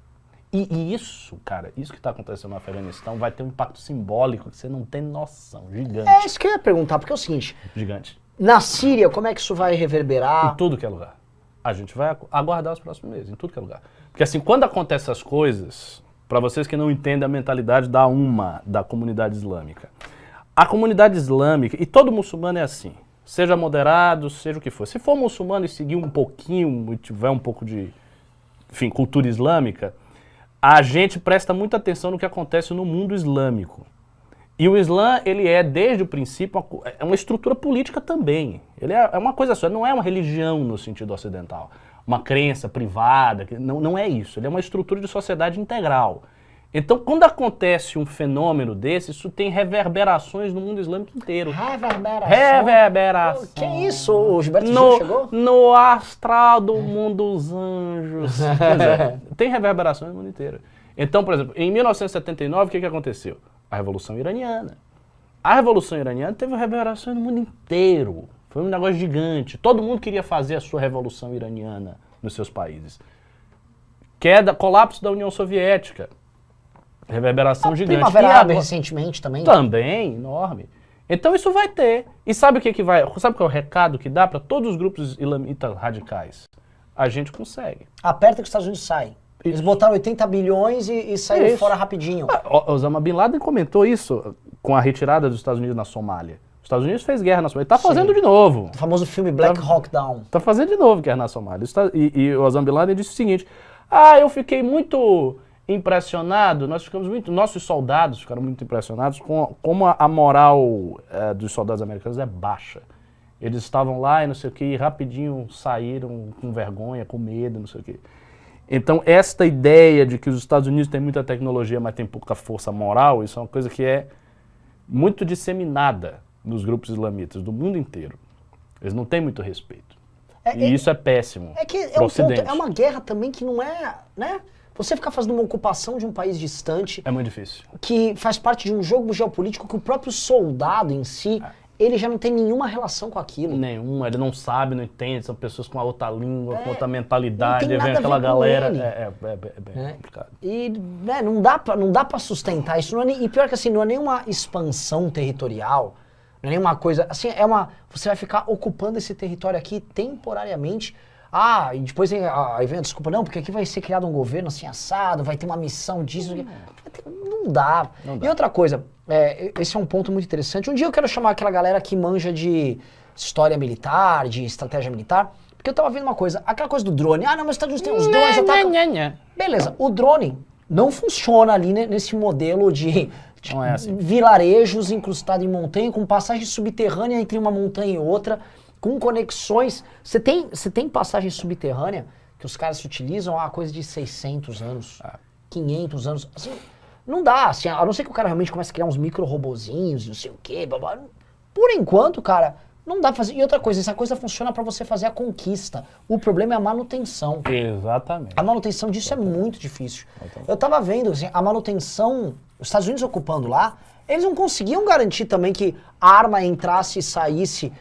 E isso, cara, isso que está acontecendo no Afeganistão vai ter um impacto simbólico que você não tem noção. Gigante. É isso que eu ia perguntar, porque é o seguinte... Gigante. Na Síria, como é que isso vai reverberar? Em tudo que é lugar. A gente vai aguardar os próximos meses, em tudo que é lugar. Porque assim, quando acontecem essas coisas, para vocês que não entendem a mentalidade da comunidade islâmica, a comunidade islâmica, e todo muçulmano é assim, seja moderado, seja o que for. Se for muçulmano e seguir um pouquinho, e tiver um pouco de, enfim, cultura islâmica, a gente presta muita atenção no que acontece no mundo islâmico. E o Islã, ele é, desde o princípio, é uma estrutura política também. Ele é uma coisa só, não é uma religião no sentido ocidental, uma crença privada, não é isso. Ele é uma estrutura de sociedade integral. Então, quando acontece um fenômeno desse, isso tem reverberações no mundo islâmico inteiro. Reverberação. Que isso? O Gilberto Gil chegou? No astral do mundo dos anjos. Pois é, tem reverberações no mundo inteiro. Então, por exemplo, em 1979, o que aconteceu? A Revolução Iraniana. A Revolução Iraniana teve reverberações no mundo inteiro. Foi um negócio gigante. Todo mundo queria fazer a sua Revolução Iraniana nos seus países. Colapso da União Soviética. Reverberação gigante. Primavera Árabe recentemente também. Também, enorme. Então isso vai ter. E sabe o que vai? Sabe qual é o recado que dá para todos os grupos islamitas radicais? A gente consegue. Aperta que os Estados Unidos saem. Eles botaram 80 bilhões e saíram fora rapidinho. Osama Bin Laden comentou isso com a retirada dos Estados Unidos na Somália. Os Estados Unidos fez guerra na Somália. Ele está fazendo de novo. O famoso filme Black Hawk Down. Está fazendo de novo guerra na Somália. E o Osama Bin Laden disse o seguinte, eu fiquei muito impressionado, nossos soldados ficaram muito impressionados com como a moral dos soldados americanos é baixa. Eles estavam lá e não sei o que, e rapidinho saíram com vergonha, com medo, não sei o que. Então, esta ideia de que os Estados Unidos têm muita tecnologia, mas tem pouca força moral, isso é uma coisa que é muito disseminada nos grupos islamitas do mundo inteiro. Eles não têm muito respeito. E isso é péssimo para o Ocidente. É uma guerra também que não é, né? Você ficar fazendo uma ocupação de um país distante... É muito difícil. Que faz parte de um jogo geopolítico que o próprio soldado em si, ele já não tem nenhuma relação com aquilo. Nenhuma, ele não sabe, não entende, são pessoas com uma outra língua, com outra mentalidade, vem aquela galera... É bem complicado. E não dá pra sustentar isso. E pior que assim, não é nenhuma expansão territorial, não é nenhuma coisa... Assim, você vai ficar ocupando esse território aqui temporariamente... e depois aí vem a desculpa, não, porque aqui vai ser criado um governo assim assado, vai ter uma missão disso. Não dá. E outra coisa, esse é um ponto muito interessante. Um dia eu quero chamar aquela galera que manja de história militar, de estratégia militar, porque eu tava vendo uma coisa, aquela coisa do drone. Não, mas os Estados Unidos tem os drones, atacam. Beleza, o drone não funciona ali nesse modelo de não é assim. Vilarejos incrustados em montanha, com passagem subterrânea entre uma montanha e outra, com conexões. Você tem passagem subterrânea que os caras utilizam há coisa de 600 anos, 500 anos. Assim, não dá, assim, a não ser que o cara realmente comece a criar uns micro-robozinhos, não sei o quê, blá. Por enquanto, cara, não dá pra fazer. E outra coisa, essa coisa funciona pra você fazer a conquista. O problema é a manutenção. Exatamente. A manutenção disso é muito difícil. Eu tava vendo, assim, a manutenção, os Estados Unidos ocupando lá, eles não conseguiam garantir também que a arma entrasse e saísse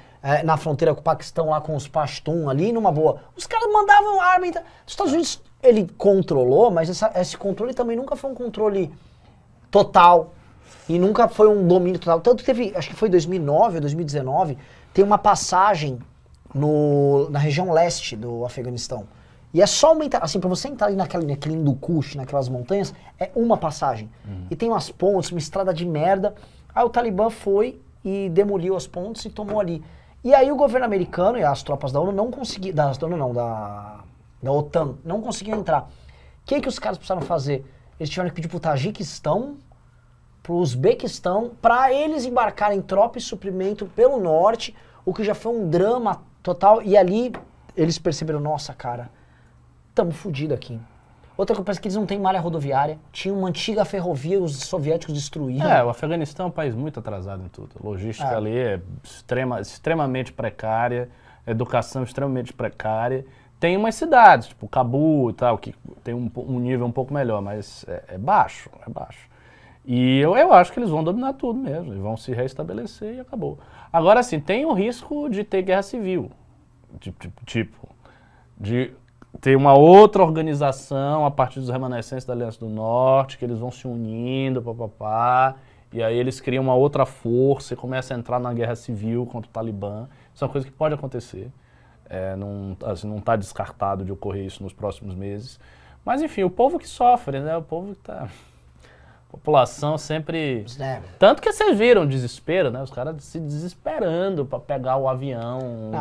na fronteira com o Paquistão, lá com os Pashtun ali, numa boa. Os caras mandavam arma. Os Estados Unidos, ele controlou, mas esse controle também nunca foi um controle total. E nunca foi um domínio total. Tanto que teve, acho que foi 2009 ou 2019, tem uma passagem na região leste do Afeganistão. E é só aumentar, assim, pra você entrar ali naquele Hindu-Kush, naquelas montanhas, é uma passagem. E tem umas pontes, uma estrada de merda. Aí o Talibã foi e demoliu as pontes e tomou ali. E aí o governo americano e as tropas da ONU não conseguiam, da OTAN, não conseguiam entrar. O que os caras precisaram fazer? Eles tiveram que pedir pro Tajiquistão, pro Uzbequistão, para eles embarcarem tropa e suprimento pelo norte, o que já foi um drama total. E ali eles perceberam, nossa, cara, estamos fodidos aqui. Outra coisa é que eles não têm malha rodoviária, tinha uma antiga ferrovia, os soviéticos destruíram. O Afeganistão é um país muito atrasado em tudo. A logística ali é extremamente precária, a educação extremamente precária. Tem umas cidades, tipo Cabul e tal, que tem um nível um pouco melhor, mas é baixo. E eu acho que eles vão dominar tudo mesmo, e vão se restabelecer e acabou. Agora, assim, tem o risco de ter guerra civil, de ter uma outra organização a partir dos remanescentes da Aliança do Norte, que eles vão se unindo, e aí eles criam uma outra força e começam a entrar na guerra civil contra o Talibã. Isso é uma coisa que pode acontecer. Não está descartado de ocorrer isso nos próximos meses. Mas, enfim, o povo que sofre, né? O povo que está... População sempre... Tanto que vocês viram o desespero, né? Os caras se desesperando para pegar o avião.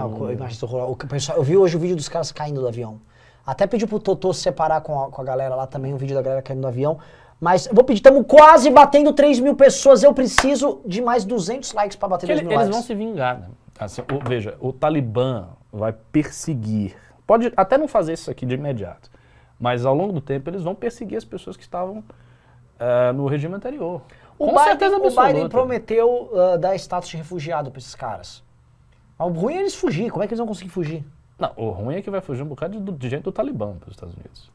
Eu vi hoje o vídeo dos caras caindo do avião. Até pedi pro Totô se separar com a galera lá também, o vídeo da galera caindo do avião. Mas eu vou pedir, estamos quase batendo 3 mil pessoas. Eu preciso de mais 200 likes para bater 2 mil likes. Eles vão se vingar, né? Assim, veja, o Talibã vai perseguir. Pode até não fazer isso aqui de imediato. Mas ao longo do tempo eles vão perseguir as pessoas que estavam no regime anterior. O Biden prometeu dar status de refugiado para esses caras. O ruim é eles fugir. Como é que eles vão conseguir fugir? Não, o ruim é que vai fugir um bocado de gente do Talibã para os Estados Unidos.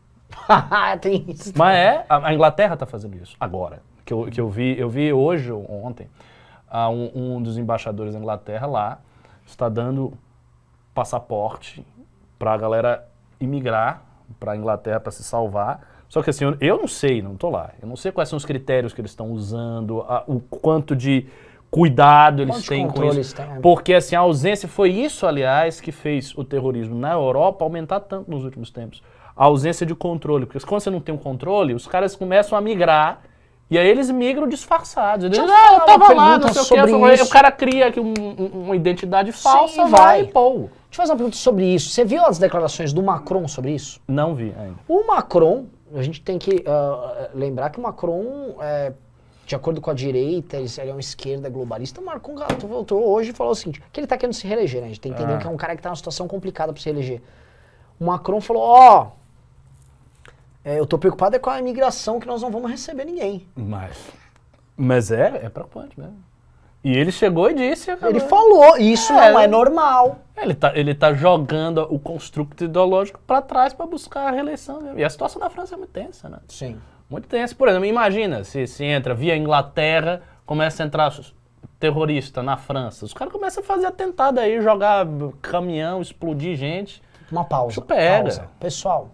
Tem isso. Mas a Inglaterra está fazendo isso agora. Que eu vi hoje ou ontem, um dos embaixadores da Inglaterra lá está dando passaporte para a galera imigrar para a Inglaterra para se salvar. Só que assim, eu não sei, não estou lá. Eu não sei quais são os critérios que eles estão usando, o quanto de cuidado eles têm com isso. Porque assim, a ausência, foi isso, aliás, que fez o terrorismo na Europa aumentar tanto nos últimos tempos. A ausência de controle. Porque quando você não tem um controle, os caras começam a migrar, e aí eles migram disfarçados. Eles dizem, eu tava lá, não sei o que. O cara cria aqui uma identidade falsa, vai e pô. Deixa eu fazer uma pergunta sobre isso. Você viu as declarações do Macron sobre isso? Não vi ainda. O Macron, a gente tem que lembrar que o Macron, de acordo com a direita, ele é uma esquerda globalista. O Macron voltou hoje e falou o seguinte, que ele está querendo se reeleger, né? A gente tem que entender que é um cara que está numa situação complicada para se reeleger. O Macron falou, eu tô preocupado com a imigração, que nós não vamos receber ninguém. Mas é preocupante mesmo. E ele chegou e disse... Ele falou, isso não é normal. Ele tá jogando o construto ideológico para trás para buscar a reeleição mesmo. E a situação da França é muito tensa, né? Sim. Muito tensa. Por exemplo, imagina se entra via Inglaterra, começa a entrar terrorista na França. Os caras começam a fazer atentado aí, jogar caminhão, explodir gente. Uma pausa. Isso pega. Pausa. Pessoal,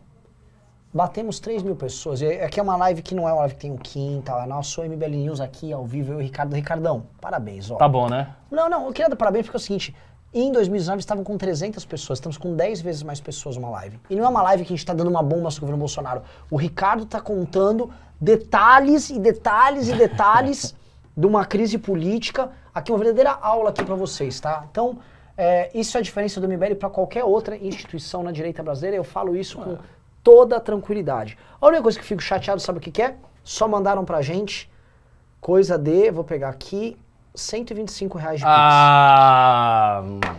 batemos 3 mil pessoas. E aqui é uma live que não é uma live que tem um Kim e tal. É nosso MBL News aqui, ao vivo, eu e o Ricardo. Ricardão, parabéns, ó. Tá bom, né? Não, eu queria dar parabéns porque é o seguinte... Em 2019 estavam com 300 pessoas, estamos com 10 vezes mais pessoas numa live. E não é uma live que a gente está dando uma bomba sobre o governo Bolsonaro. O Ricardo está contando detalhes e detalhes e detalhes de uma crise política. Aqui uma verdadeira aula aqui para vocês, tá? Então, isso é a diferença do MBL para qualquer outra instituição na direita brasileira. Eu falo isso com toda tranquilidade. A única coisa que eu fico chateado, sabe o que é? Só mandaram pra gente coisa de... Vou pegar aqui... R$125 de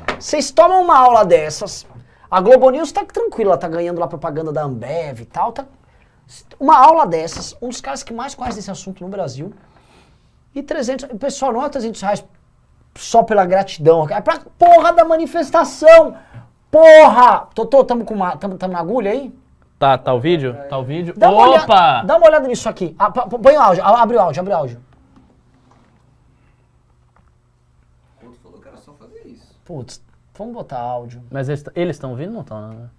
Pix. Vocês tomam uma aula dessas, a Globo News tá tranquila, ela tá ganhando lá propaganda da Ambev e tal, tá... Uma aula dessas, um dos caras que mais conhece desse assunto no Brasil, e 300... Pessoal, não é R$300 só pela gratidão, é pra porra da manifestação! Porra! Totô, tamo na agulha aí? Tá o vídeo? Tá o vídeo? Dá uma olhada nisso aqui. Põe o áudio, abre o áudio. Putz, vamos botar áudio. Mas eles estão ouvindo ou não estão, né?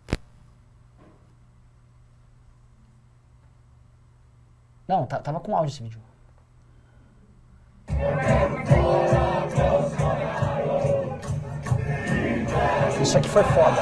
Não, tava com áudio esse vídeo. Isso aqui foi foda.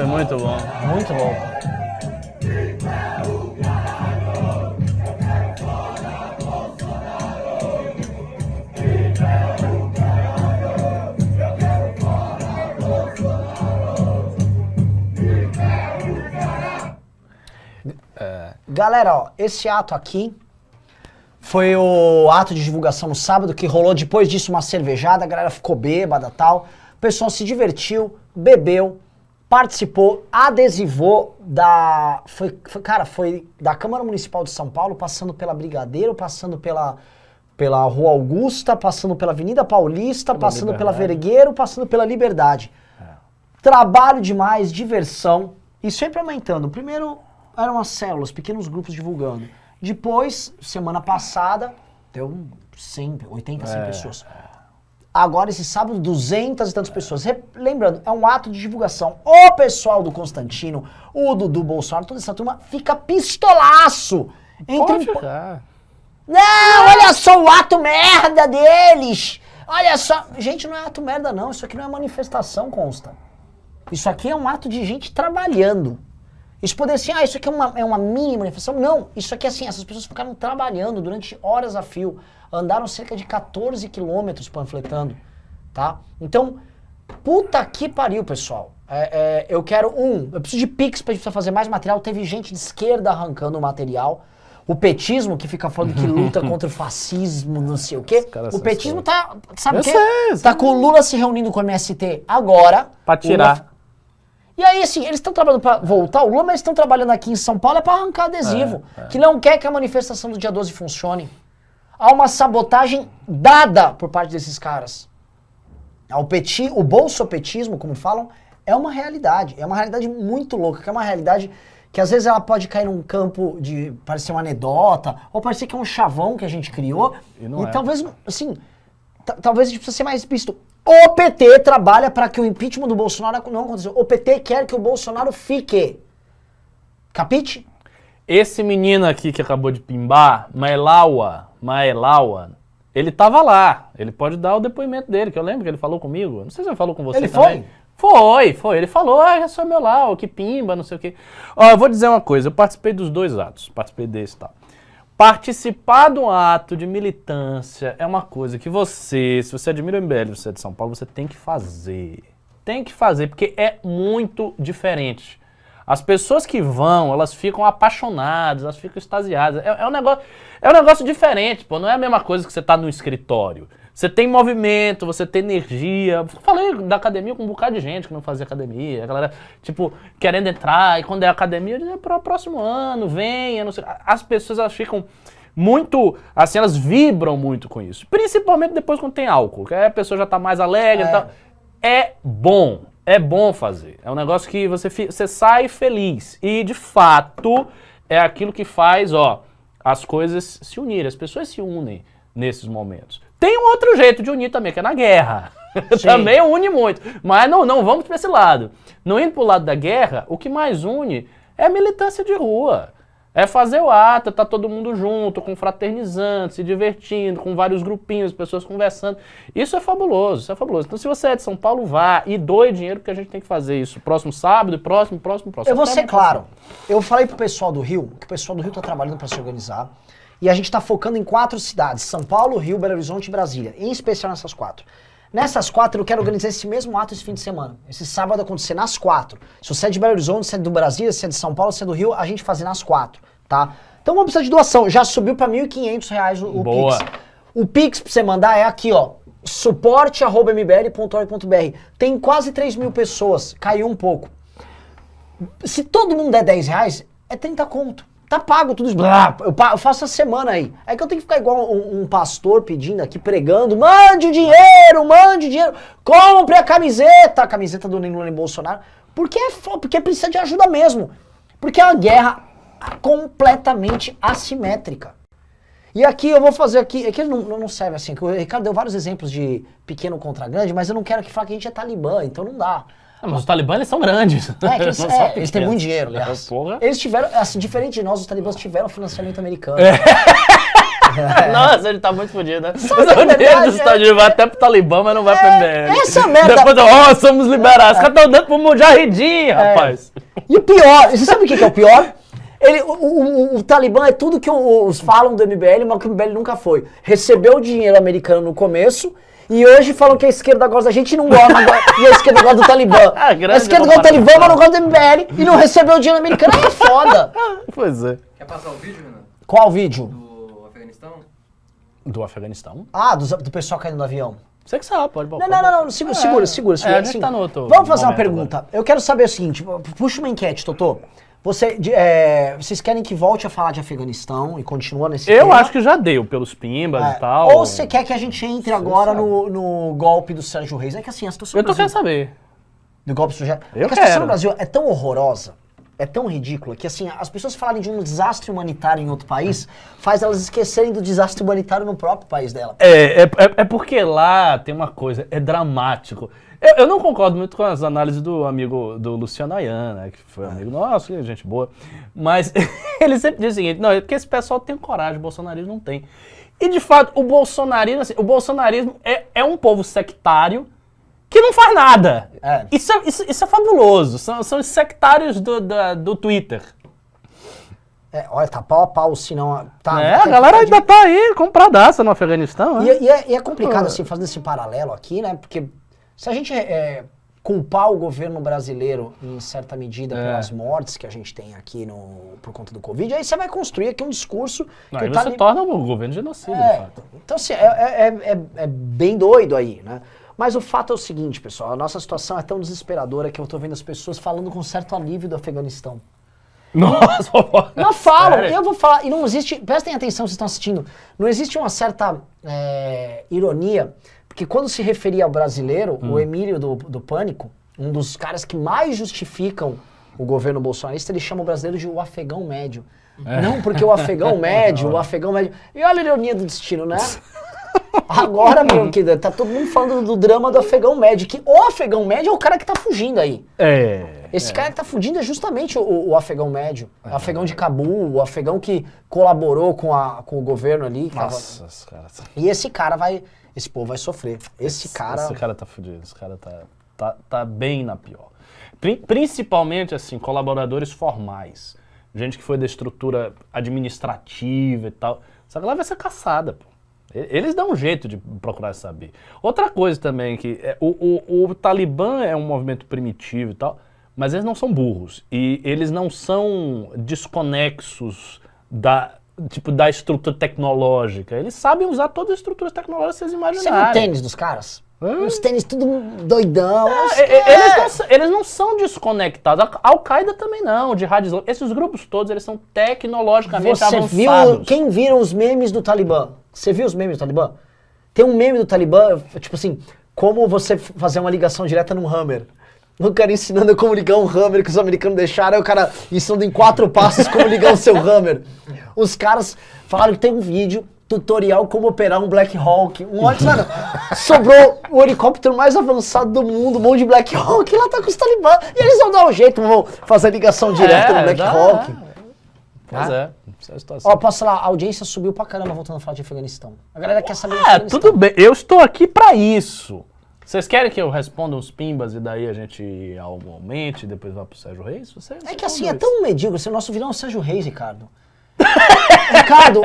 Foi muito bom. Muito louco. Galera, ó, esse ato aqui foi o ato de divulgação no sábado, que rolou depois disso uma cervejada, a galera ficou bêbada e tal, o pessoal se divertiu, bebeu, participou, adesivou da... Foi da Câmara Municipal de São Paulo, passando pela Brigadeiro, passando pela Rua Augusta, passando pela Avenida Paulista, passando pela Vergueiro, passando pela Liberdade. Trabalho demais, diversão, e sempre aumentando. Primeiro eram as células, pequenos grupos divulgando. Depois, semana passada, deu 100, 80, 100 pessoas. Agora, esse sábado, 200 e tantas pessoas. Lembrando, é um ato de divulgação. O pessoal do Constantino, o Dudu Bolsonaro, toda essa turma fica pistolaço. Pode ficar. Não, olha só o ato merda deles. Olha só. Gente, não é ato merda não. Isso aqui não é manifestação, consta. Isso aqui é um ato de gente trabalhando. Isso poderia ser, isso aqui é uma mini manifestação. Não, isso aqui é assim, essas pessoas ficaram trabalhando durante horas a fio. Andaram cerca de 14 quilômetros panfletando, tá? Então, puta que pariu, pessoal. Eu quero, eu preciso de Pix pra gente precisar fazer mais material. Teve gente de esquerda arrancando o material. O petismo, que fica falando que luta contra o fascismo, não sei o quê. O petismo tá, sabe o quê? Tá com o Lula se reunindo com o MST agora. Pra tirar. E aí, assim, eles estão trabalhando para voltar o Lula, mas eles estão trabalhando aqui em São Paulo para arrancar adesivo. Que não quer que a manifestação do dia 12 funcione. Há uma sabotagem dada por parte desses caras. O bolsopetismo, como falam, é uma realidade. É uma realidade muito louca, que é uma realidade que às vezes ela pode cair num campo de parecer uma anedota, ou parecer que é um chavão que a gente criou. E talvez, assim, talvez a gente precisa ser mais explícito. O PT trabalha para que o impeachment do Bolsonaro não aconteça. O PT quer que o Bolsonaro fique. Capite? Esse menino aqui que acabou de pimbar, Maelawa, ele tava lá. Ele pode dar o depoimento dele, que eu lembro que ele falou comigo. Não sei se ele falou com você também. Foi. Ele falou, eu sou meu Lau, que pimba, não sei o quê. Ó, eu vou dizer uma coisa, eu participei dos dois atos. Participei desse e tal. Participar de um ato de militância é uma coisa que se você admira o MBL, você é de São Paulo, você tem que fazer. Tem que fazer, porque é muito diferente. As pessoas que vão, elas ficam apaixonadas, elas ficam extasiadas. É um negócio diferente, pô. Não é a mesma coisa que você tá no escritório. Você tem movimento, você tem energia. Falei da academia com um bocado de gente que não fazia academia. A galera, tipo, querendo entrar. E quando é academia, é para o próximo ano, venha, não sei. As pessoas, elas ficam muito, assim, elas vibram muito com isso. Principalmente depois quando tem álcool. Que aí a pessoa já tá mais alegre e tal. É bom fazer. É um negócio que você sai feliz. E, de fato, é aquilo que faz, as coisas se unirem. As pessoas se unem nesses momentos. Tem um outro jeito de unir também, que é na guerra. Também une muito. Mas não vamos para esse lado. Não indo para o lado da guerra, o que mais une é a militância de rua. É fazer o ato, tá todo mundo junto, confraternizando, se divertindo, com vários grupinhos, pessoas conversando. Isso é fabuloso, Então se você é de São Paulo, vá e doe dinheiro, porque a gente tem que fazer isso. Próximo sábado, próximo. Eu vou ser claro. Eu falei pro pessoal do Rio, que o pessoal do Rio tá trabalhando para se organizar. E a gente está focando em 4 cidades, São Paulo, Rio, Belo Horizonte e Brasília, em especial nessas 4. Nessas 4 eu quero organizar esse mesmo ato esse fim de semana, esse sábado acontecer nas 4. Se você é de Belo Horizonte, se é do Brasília, se é de São Paulo, se é do Rio, a gente fazer nas 4, tá? Então vamos precisar de doação, já subiu para R$ 1.500 o Pix. O Pix pra você mandar é aqui, suporte@mbl.org.br. Tem quase 3.000 pessoas, caiu um pouco. Se todo mundo der R$10, é 30 conto. Tá pago tudo isso. Eu faço a semana aí. É que eu tenho que ficar igual um pastor pedindo aqui, pregando. Mande dinheiro. Compre a camiseta do Lula e Bolsonaro. Porque precisa de ajuda mesmo. Porque é uma guerra completamente assimétrica. E aqui eu vou fazer aqui. É que não serve assim. O Ricardo deu vários exemplos de pequeno contra grande, mas eu não quero que fale que a gente é talibã, então não dá. Mas os talibãs, eles são grandes. Eles têm muito dinheiro, aliás. Eles tiveram, assim, diferente de nós, os talibãs tiveram financiamento americano. Nossa, ele tá muito fodido, né? Sabe Os a verdade, Estados Unidos vai até pro Talibã, mas não vai pro MBL. essa merda- Depois, somos liberados. Os caras estão dando pro Mujahideen, rapaz. E o pior, você sabe o que é o pior? O Talibã é tudo que os falam do MBL, mas que o MBL nunca foi. Recebeu o dinheiro americano no começo e hoje falam que a esquerda gosta da gente e não gosta, e a esquerda gosta do Talibã. A esquerda gosta do Talibã, mas não gosta do MBL e não recebeu o dinheiro americano. É foda. Pois é. Quer passar o vídeo, Renan? Qual vídeo? Do Afeganistão? Do Afeganistão? Ah, do pessoal caindo no avião. Você que sabe, pode botar. Não, segura. a gente tá no outro Vamos fazer uma momento pergunta. Eu quero saber o seguinte, puxa uma enquete, Totô. Vocês querem que volte a falar de Afeganistão e continua nesse tema? Eu acho que já deu, pelos pimbas e tal. Ou você quer que a gente entre agora no golpe do Sérgio Reis? É que assim, a situação Eu no tô Brasil... querendo saber. Do golpe do Sérgio Reis. Eu É que a situação quero. no Brasil é tão horrorosa, é tão ridícula, que assim, as pessoas falarem de um desastre humanitário em outro país faz elas esquecerem do desastre humanitário no próprio país dela. É porque lá tem uma coisa, é dramático. Eu não concordo muito com as análises do amigo do Luciano Ayan, né, que foi amigo nosso, que é gente boa, mas ele sempre diz o seguinte, não, é porque esse pessoal tem coragem, o bolsonarismo não tem. E de fato, o bolsonarismo é um povo sectário que não faz nada. É. Isso é fabuloso, são os sectários do Twitter. Olha, tá pau a pau, senão... Tá, A galera ainda tá aí compradaça no Afeganistão, né? E é complicado, assim, fazer esse paralelo aqui, né? Porque se a gente culpar o governo brasileiro, em certa medida, pelas mortes que a gente tem aqui por conta do Covid, aí você vai construir aqui um discurso... Aí você torna o governo genocida, de fato. Então, assim, é bem doido aí, né? Mas o fato é o seguinte, pessoal, a nossa situação é tão desesperadora que eu tô vendo as pessoas falando com certo alívio do Afeganistão. Nossa, Não falam, sério? eu vou falar, e não existe, prestem atenção, vocês estão assistindo, não existe uma certa ironia, porque quando se referia ao brasileiro, o Emílio do Pânico, um dos caras que mais justificam o governo bolsonarista, ele chama o brasileiro de o afegão médio. Não porque o afegão médio, e olha a ironia do destino, né? Agora, meu querido, tá todo mundo falando do drama do afegão médio, que o afegão médio é o cara que tá fugindo aí. Esse cara que tá fugindo é justamente o afegão médio, o afegão de Cabul, o afegão que colaborou com o governo ali. Nossa, os caras... E esse povo vai sofrer. Esse cara tá fudido, esse cara tá bem na pior. Principalmente, assim, colaboradores formais. Gente que foi da estrutura administrativa e tal. Essa galera vai ser caçada, pô. Eles dão um jeito de procurar saber. Outra coisa também, que o Talibã é um movimento primitivo e tal, mas eles não são burros. E eles não são desconexos da estrutura tecnológica. Eles sabem usar todas as estruturas tecnológicas que vocês imaginarem. Você viu o tênis dos caras? Uns tênis tudo doidão. Eles não são desconectados. A Al-Qaeda também não, de Jihad Islâmico. Esses grupos todos, eles são tecnologicamente avançados. Quem viram os memes do Talibã? Você viu os memes do Talibã? Tem um meme do Talibã, tipo assim, como você fazer uma ligação direta num Hammer. O cara ensinando como ligar um Hammer que os americanos deixaram, aí o cara ensinando em 4 passos como ligar o seu Hammer. Os caras falaram que tem um vídeo, tutorial como operar um Black Hawk. Mano, sobrou o helicóptero mais avançado do mundo, um monte de Black Hawk, e lá tá com os Talibã. E eles vão dar um jeito, vão fazer a ligação direta no Black Hawk. Pois é, essa é a situação. Ó, posso falar, a audiência subiu pra caramba voltando a falar de Afeganistão. A galera quer saber do Afeganistão. Tudo bem, eu estou aqui pra isso. Vocês querem que eu responda uns pimbas e daí a gente aumente e depois vá pro Sérgio Reis? É que assim, é tão medíocre, o nosso vilão é o Sérgio Reis, Ricardo. Ricardo,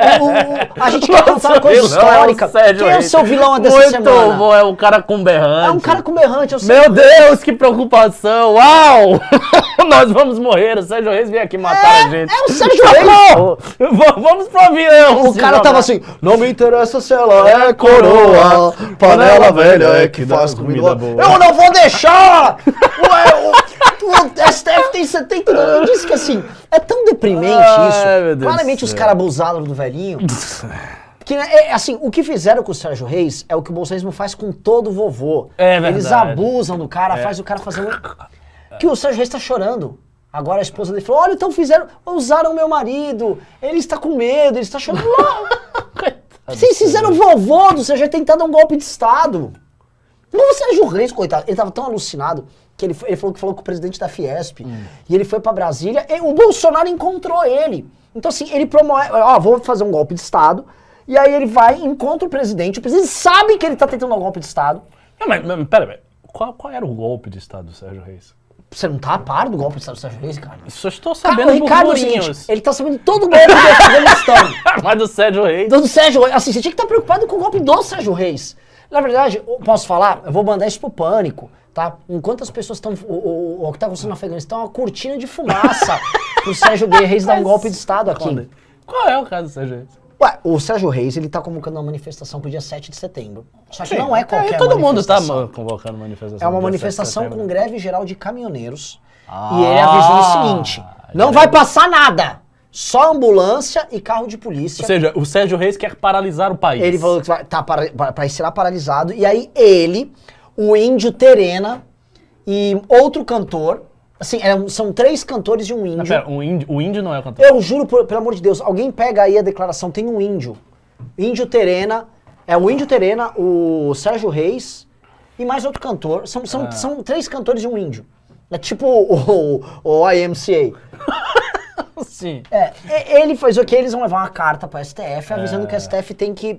a gente quer contar uma coisa histórica. Quem é o seu vilão dessa semana? Muito bom, é um cara com berrante. É um cara com berrante, eu sei. Meu Deus, que preocupação! Uau! Nós vamos morrer, o Sérgio Reis veio aqui matar a gente. É o Sérgio Reis! Vamos pro avião! O cara tava assim, não me interessa se ela é coroa, panela velha é que faz comida boa. Eu não vou deixar! O STF tem 72 anos. Eu disse que assim, é tão deprimente isso. Claramente os caras abusaram do velhinho. Que, assim, o que fizeram com o Sérgio Reis é o que o bolsonarismo faz com todo vovô. É verdade. Eles abusam do cara, faz o cara fazer que o Sérgio Reis tá chorando. Agora a esposa dele falou, olha, então usaram meu marido, ele está com medo, ele está chorando. Vocês fizeram o vovô do Sérgio Reis tentar dar um golpe de Estado. Não, o Sérgio Reis, coitado, ele tava tão alucinado que ele falou com o presidente da Fiesp. E ele foi pra Brasília e o Bolsonaro encontrou ele. Então assim, ele promove, vou fazer um golpe de Estado E aí ele vai, encontra o presidente sabe que ele tá tentando dar um golpe de Estado. Não, mas pera. Qual era o golpe de Estado do Sérgio Reis? Você não tá a par do golpe de Estado do Sérgio Reis, cara? Só estou Cara, sabendo o Ricardo é o burburinhos. seguinte, ele tá sabendo de todo o golpe do Afeganistão. Mas do Sérgio Reis. Do Sérgio Reis. Assim, você tinha que estar preocupado com o golpe do Sérgio Reis. Na verdade, posso falar? Eu vou mandar isso pro Pânico, tá? Enquanto as pessoas estão... O que tá acontecendo no Afeganistão é uma cortina de fumaça pro Sérgio Reis dar um golpe de Estado aqui. Qual é o caso do Sérgio Reis? Ué, o Sérgio Reis, ele tá convocando uma manifestação pro dia 7 de setembro. Só que não é qualquer todo mundo tá manifestação. convocando manifestação. É uma no dia manifestação 7 de com setembro. greve geral de caminhoneiros. E ele avisou o seguinte, não vai passar nada. Só ambulância e carro de polícia. Ou seja, o Sérgio Reis quer paralisar o país. Ele falou que vai ser paralisado. E aí ele, o Índio Terena e outro cantor... Assim, são 3 cantores e um índio. Mas pera, o índio não é o cantor. Eu juro, pelo amor de Deus, alguém pega aí a declaração, tem um índio. Índio Terena, o Índio Terena, o Sérgio Reis e mais outro cantor. São 3 cantores e um índio. É tipo o IMCA. Sim. Ele fez o que? Eles vão levar uma carta pra STF avisando que a STF tem que...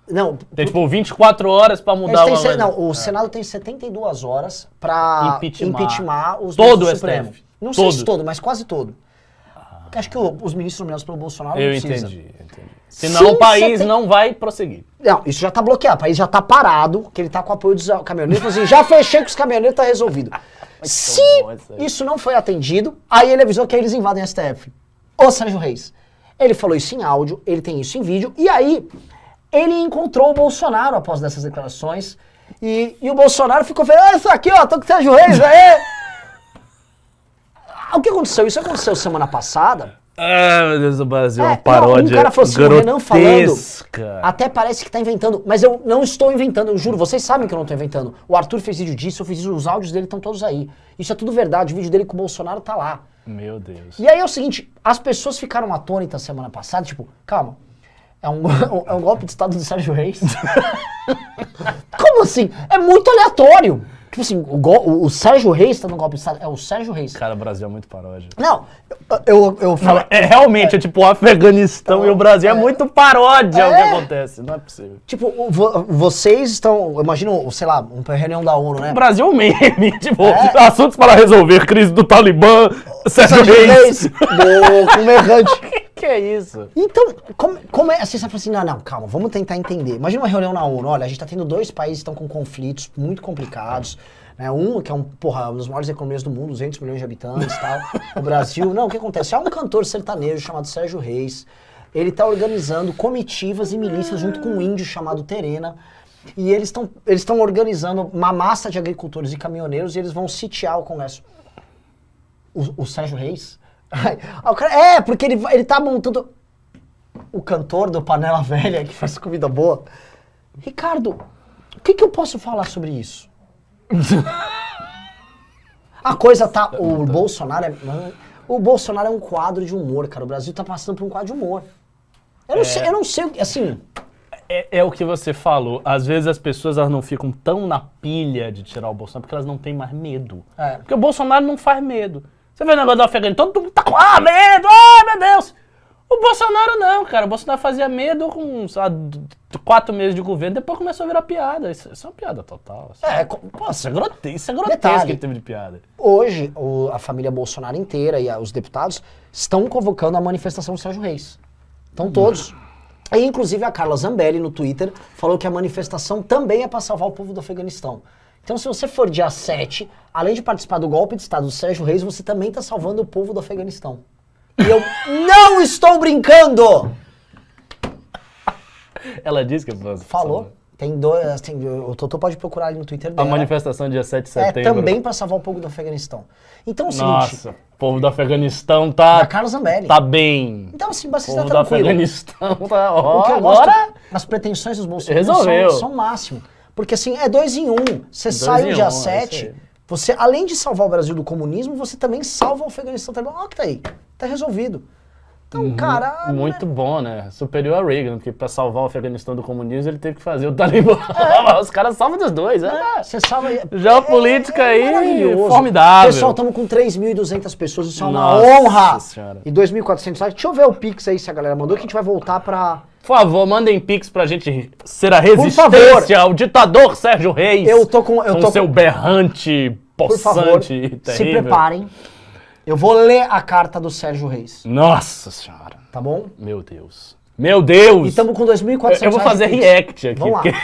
Não, Tem tipo 24 horas pra mudar eles têm uma coisa. o Senado tem 72 horas pra Impeachment os todo ministros o do Supremo. STF. Não sei se Todo. todo, mas quase todo. Acho que os ministros nomeados pelo Bolsonaro Eu não precisa. entendi. Senão o país não vai prosseguir. Não, isso já tá bloqueado. O país já tá parado, que ele tá com o apoio dos caminhoneiros. Assim, já fechei com os caminhoneiros, tá resolvido. Se bom isso aí. isso não foi atendido, aí ele avisou que aí eles invadem a STF. Ô Sérgio Reis. Ele falou isso em áudio, ele tem isso em vídeo, e aí ele encontrou o Bolsonaro após dessas declarações, e o Bolsonaro ficou falando, olha isso aqui, ó, tô com o Sérgio Reis aí. O que aconteceu? Isso aconteceu semana passada. Ah, meu Deus do Brasil, uma Não, paródia um cara falou assim, o Renan falando, grotesca. até parece que tá inventando, mas eu não estou inventando, eu juro, vocês sabem que eu não tô inventando. O Arthur fez vídeo disso, eu fiz isso, os áudios dele estão todos aí. Isso é tudo verdade, o vídeo dele com o Bolsonaro tá lá. Meu Deus. E aí é o seguinte, as pessoas ficaram atônitas semana passada, tipo, calma, é um golpe de Estado do Sérgio Reis? Como assim? É muito aleatório. Tipo assim, o Sérgio Reis tá no golpe de Estado, é o Sérgio Reis. Cara, o Brasil é muito paródia. Não, eu falo... Realmente, é tipo o Afeganistão e o Brasil é muito paródia o que acontece. Não é possível. Tipo, vocês estão, imagina, sei lá, uma reunião da ONU, né? O Brasil é um meme, tipo, assuntos para resolver, crise do Talibã, Sérgio Reis. Com errante. Que é isso? Então, como é? Assim, você fala assim, não, calma, vamos tentar entender. Imagina uma reunião na ONU, olha, a gente tá tendo 2 países que estão com conflitos muito complicados, né? Um que é um das maiores economias do mundo, 200 milhões de habitantes e tal. O Brasil, não, o que acontece? Há um cantor sertanejo chamado Sérgio Reis, ele tá organizando comitivas e milícias junto com um índio chamado Terena, e eles estão organizando uma massa de agricultores e caminhoneiros e eles vão sitiar o Congresso. O Sérgio Reis? Porque ele tá montando... O cantor do Panela Velha, que faz comida boa. Ricardo, o que eu posso falar sobre isso? A coisa tá... O Bolsonaro é um quadro de humor, cara. O Brasil tá passando por um quadro de humor. Eu não sei, assim... É o que você falou. Às vezes as pessoas elas não ficam tão na pilha de tirar o Bolsonaro porque elas não têm mais medo. Porque o Bolsonaro não faz medo. Você vê o negócio do Afeganistão, todo mundo tá com medo, meu Deus! O Bolsonaro não, cara. O Bolsonaro fazia medo com, sei lá, 4 meses de governo, depois começou a virar piada. Isso é uma piada total. Assim. Isso é grotesco Detalhe, que ele teve de piada. Hoje, a família Bolsonaro inteira e os deputados estão convocando a manifestação do Sérgio Reis. Estão todos. E, inclusive, a Carla Zambelli, no Twitter, falou que a manifestação também é para salvar o povo do Afeganistão. Então, se você for dia 7, além de participar do golpe de Estado do Sérgio Reis, você também está salvando o povo do Afeganistão. E eu não estou brincando! Ela disse que... Falou. O Totô pode procurar ali no Twitter dela. A manifestação dia 7 de setembro. É também para salvar o povo do Afeganistão. Então, é o seguinte... Nossa, o povo do Afeganistão tá... Da Carla Zambelli. Tá bem. Então, assim, você O está povo do tranquilo. Afeganistão tá... O que eu agora... gosto, as pretensões dos bolsonaristas Resolveu. são o máximo. Porque assim, é 2 em 1. Você sai no dia 7, você, além de salvar o Brasil do comunismo, você também salva o Afeganistão. Ó, que tá aí. Tá resolvido. Então, cara... Muito bom, né? Superior a Reagan, porque pra salvar o Afeganistão do comunismo, ele teve que fazer o Talibã. Os caras salvam dos dois, Você salva... Geopolítica aí, maravilhoso. formidável. Pessoal, estamos com 3.200 pessoas, isso é uma Nossa honra. Senhora. E 2.400 likes. Deixa eu ver o Pix aí, se a galera mandou, que a gente vai voltar pra Por favor, mandem pix pra gente ser a favor. resistência ao ditador Sérgio Reis. Eu tô com seu berrante, Por favor, possante e terrível. se preparem. Eu vou ler a carta do Sérgio Reis, Nossa senhora. tá bom? Meu Deus. Meu Deus. E estamos com 2.400 Eu vou fazer reais de react aqui. Vamos lá. porque-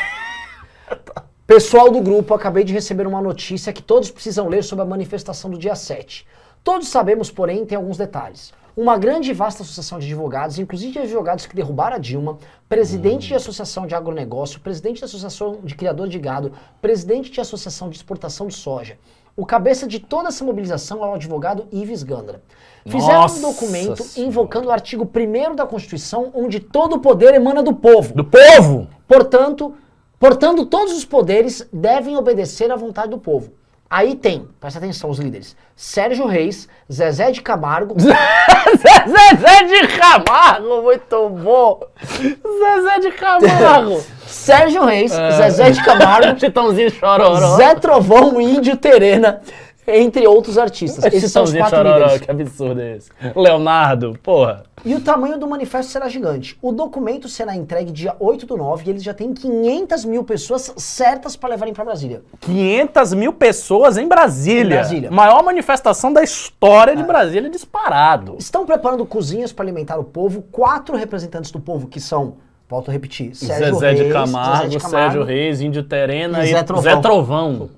Pessoal do grupo, acabei de receber uma notícia que todos precisam ler sobre a manifestação do dia 7. Todos sabemos, porém, tem alguns detalhes. Uma grande e vasta associação de advogados, inclusive de advogados que derrubaram a Dilma, presidente de associação de agronegócio, presidente de associação de criador de gado, presidente de associação de exportação de soja. O cabeça de toda essa mobilização é o advogado Ives Gandra. Fizeram Nossa um documento Senhora. invocando o artigo 1º da Constituição, onde todo o poder emana do povo. Do povo. Portanto, todos os poderes devem obedecer à vontade do povo. Aí tem, presta atenção os líderes, Sérgio Reis, Zezé de Camargo, Zezé de Camargo, muito bom. Zezé de Camargo. Sérgio Reis, Zezé de Camargo, Chitãozinho Chororó. Zé Trovão, Índio Terena, entre outros artistas. Esses são os Chitãozinho 4 Chororó, líderes. que absurdo é esse? Leonardo, porra. E o tamanho do manifesto será gigante. O documento será entregue dia 8/9 e eles já têm 500 mil pessoas certas para levarem para Brasília. 500 mil pessoas em Brasília. Em Brasília. Maior manifestação da história de Brasília disparado. Estão preparando cozinhas para alimentar o povo. 4 representantes do povo que são, volto a repetir, Zezé Reis, de Camargo, Sérgio Reis, Índio Terena E e Zé Trovão. Zé Trovão.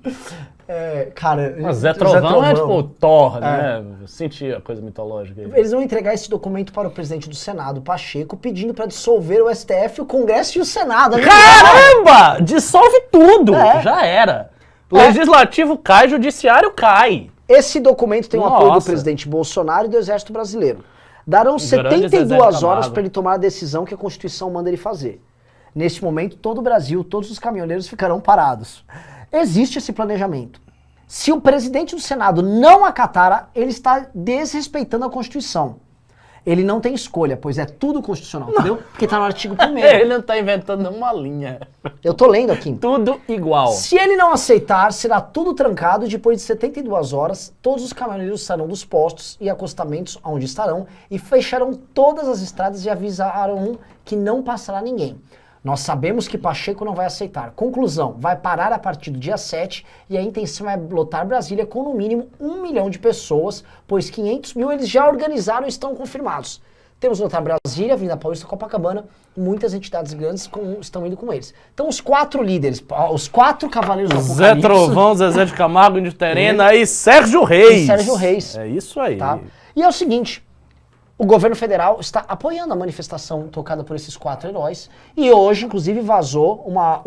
Cara, Mas Zé Trovão é tipo Thor, né? Eu senti a coisa mitológica aí. Eles vão entregar esse documento para o presidente do Senado, Pacheco, pedindo para dissolver o STF, o Congresso e o Senado. Caramba! Dissolve tudo! É. Já era. Legislativo cai, judiciário cai. Esse documento tem o apoio do Nossa. presidente Bolsonaro e do Exército Brasileiro. Darão grande Zezé de 72 horas Camargo. para ele tomar a decisão que a Constituição manda ele fazer. Neste momento, todo o Brasil, todos os caminhoneiros ficarão parados. Existe esse planejamento. Se o presidente do Senado não acatar, ele está desrespeitando a Constituição. Ele não tem escolha, pois é tudo constitucional, entendeu? Porque está no artigo 1º. Ele não tá inventando uma linha. Eu tô lendo aqui. Tudo igual. Se ele não aceitar, será tudo trancado e depois de 72 horas, todos os caminhoneiros sairão dos postos e acostamentos onde estarão e fecharão todas as estradas e avisarão que não passará ninguém. Nós sabemos que Pacheco não vai aceitar. Conclusão, vai parar a partir do dia 7 e a intenção é lotar Brasília com no mínimo 1 milhão de pessoas, pois 500 mil eles já organizaram e estão confirmados. Temos lotar Brasília, Avenida Paulista, Copacabana, muitas entidades grandes estão indo com eles. Então os 4 líderes, os 4 cavaleiros do Zé Apocalipse, Trovão, Zezé de Camargo, Índio Terena e Sérgio Reis. E Sérgio Reis. É isso aí. tá? E é o seguinte, o governo federal está apoiando a manifestação tocada por esses 4 heróis. E hoje, inclusive, vazou uma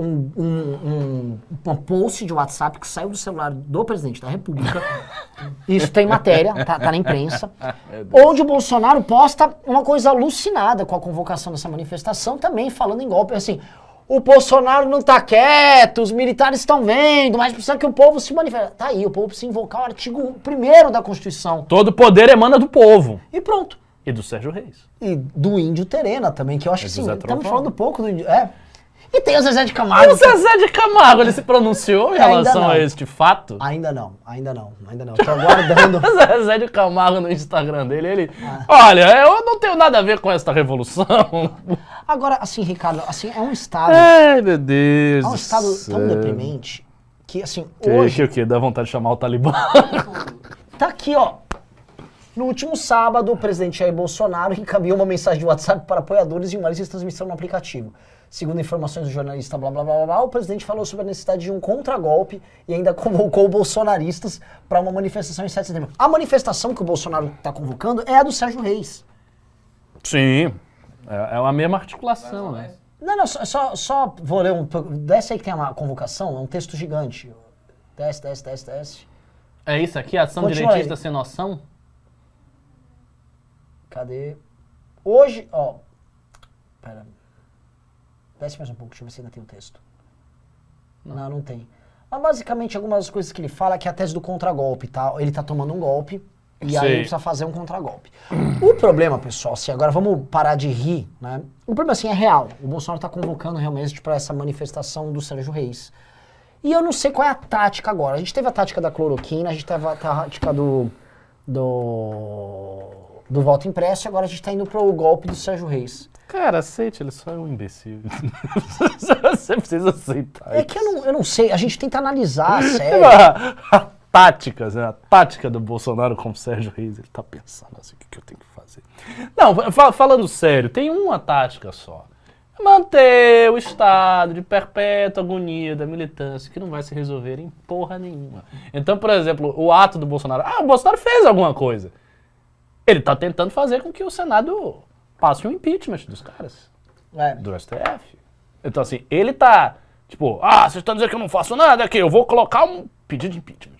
post de WhatsApp que saiu do celular do presidente da República. Isso tem matéria, tá na imprensa. Onde o Bolsonaro posta uma coisa alucinada com a convocação dessa manifestação, também falando em golpe. Assim, o Bolsonaro não tá quieto, os militares estão vendo, mas precisa que o povo se manifeste. Tá aí, o povo precisa invocar o artigo 1º da Constituição. Todo poder emana do povo. E pronto. E do Sérgio Reis. E do Índio Terena também, que eu acho E que do sim, Zé estamos Trovão. falando pouco do Índio. E tem o Zezé de E Camargo. o Zezé de Camargo, ele se pronunciou em Ainda relação não. a este fato? Ainda não. Tô aguardando. O Zezé de Camargo no Instagram dele, ele... Olha, eu não tenho nada a ver com esta revolução. Agora, assim, Ricardo, assim, é um estado, Ai, meu Deus é um do estado tão céu. deprimente que, assim, hoje... O que? Dá vontade de chamar o Talibã? Tá aqui, ó. No último sábado, o presidente Jair Bolsonaro encaminhou uma mensagem de WhatsApp para apoiadores e uma lista de transmissão no aplicativo. Segundo informações do jornalista blá blá blá blá, blá, o presidente falou sobre a necessidade de um contragolpe e ainda convocou bolsonaristas para uma manifestação em 7 de setembro. A manifestação que o Bolsonaro está convocando é a do Sérgio Reis. Sim. É a mesma articulação, né? Não, só vou ler desce aí que tem uma convocação, é um texto gigante. Desce. É isso aqui, ação Continua direitista aí. sem noção? Cadê? Hoje, ó. Pera. Desce mais um pouco, deixa eu ver se ainda tem o texto. Não tem. Mas basicamente algumas coisas que ele fala que é a tese do contragolpe, tá? Ele tá tomando um golpe e aí ele precisa fazer um contragolpe. O problema, pessoal, assim, agora vamos parar de rir, né? O problema, assim, é real. O Bolsonaro tá convocando realmente para essa manifestação do Sérgio Reis. E eu não sei qual é a tática agora. A gente teve a tática da cloroquina, a gente teve a tática do voto impresso, agora a gente tá indo pro golpe do Sérgio Reis. Cara, aceite, ele só é um imbecil. Você precisa aceitar. É que eu não sei, a gente tenta analisar, sério. A tática, né? A tática do Bolsonaro com o Sérgio Reis, ele tá pensando assim, o que eu tenho que fazer? Não, falando sério, tem uma tática só. Manter o estado de perpétua agonia da militância, que não vai se resolver em porra nenhuma. Então, por exemplo, o ato do Bolsonaro. O Bolsonaro fez alguma coisa. Ele tá tentando fazer com que o Senado passe um impeachment dos caras. Do STF. Então, assim, ele tá, tipo, vocês estão dizendo que eu não faço nada aqui, eu vou colocar um pedido de impeachment.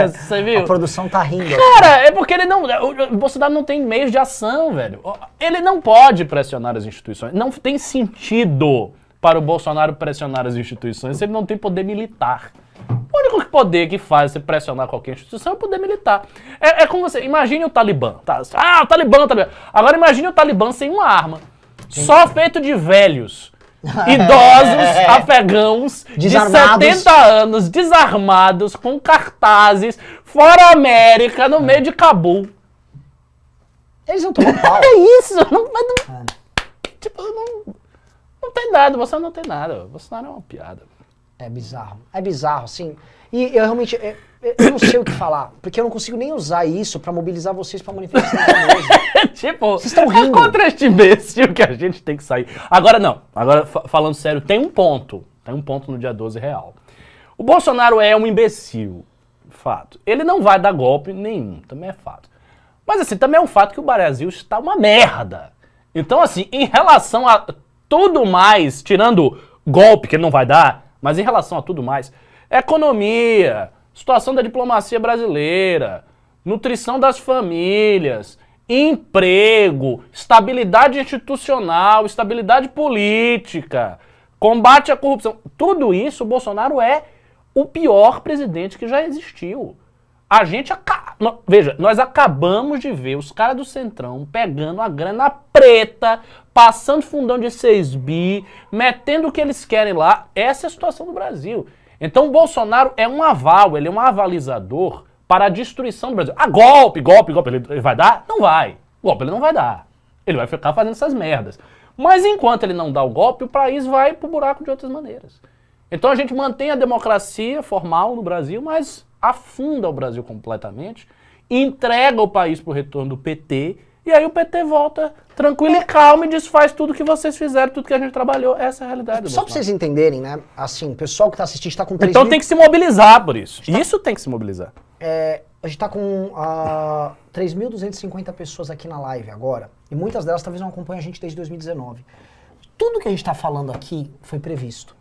Você viu? A produção tá rindo. Cara, é porque ele não. O Bolsonaro não tem meios de ação, velho. Ele não pode pressionar as instituições. Não tem sentido para o Bolsonaro pressionar as instituições se ele não tem poder militar. O único poder que faz você pressionar qualquer instituição é o poder militar. É como você. Imagine o Talibã. Tá? O Talibã. Agora imagine o Talibã sem uma arma. Só feito de velhos. Idosos, afegãos, desarmados, de 70 anos, desarmados, com cartazes, fora América, no meio de Cabul. Eles não tomam pau. É isso! Tipo, não tem nada, você não tem nada. Bolsonaro é uma piada. É bizarro, assim. E eu realmente, eu não sei o que falar, porque eu não consigo nem usar isso pra mobilizar vocês pra manifestação mesmo. Tipo, vocês estão rindo. Contra este imbecil que a gente tem que sair. Agora não, falando sério, tem um ponto no dia 12 real. O Bolsonaro é um imbecil, fato. Ele não vai dar golpe nenhum, também é fato. Mas assim, também é um fato que o Brasil está uma merda. Então assim, em relação a tudo mais, tirando golpe que ele não vai dar, mas em relação a tudo mais, economia, situação da diplomacia brasileira, nutrição das famílias, emprego, estabilidade institucional, estabilidade política, combate à corrupção. Tudo isso, o Bolsonaro é o pior presidente que já existiu. A gente... Veja, nós acabamos de ver os caras do Centrão pegando a grana preta, passando fundão de 6 bi, metendo o que eles querem lá. Essa é a situação do Brasil. Então o Bolsonaro é um aval, ele é um avalizador para a destruição do Brasil. Golpe, ele vai dar? Não vai. Golpe ele não vai dar. Ele vai ficar fazendo essas merdas. Mas enquanto ele não dá o golpe, o país vai pro buraco de outras maneiras. Então a gente mantém a democracia formal no Brasil, mas afunda o Brasil completamente, entrega o país pro retorno do PT, e aí o PT volta tranquilo e calmo e desfaz tudo que vocês fizeram, tudo que a gente trabalhou. Essa é a realidade do Só pra vocês entenderem, né? Assim, o pessoal que tá assistindo tá com 3 Então tem que se mobilizar por isso. Isso tem que se mobilizar. A gente tá com 3.250 pessoas aqui na live agora, e muitas delas talvez não acompanhem a gente desde 2019. Tudo que a gente tá falando aqui foi previsto.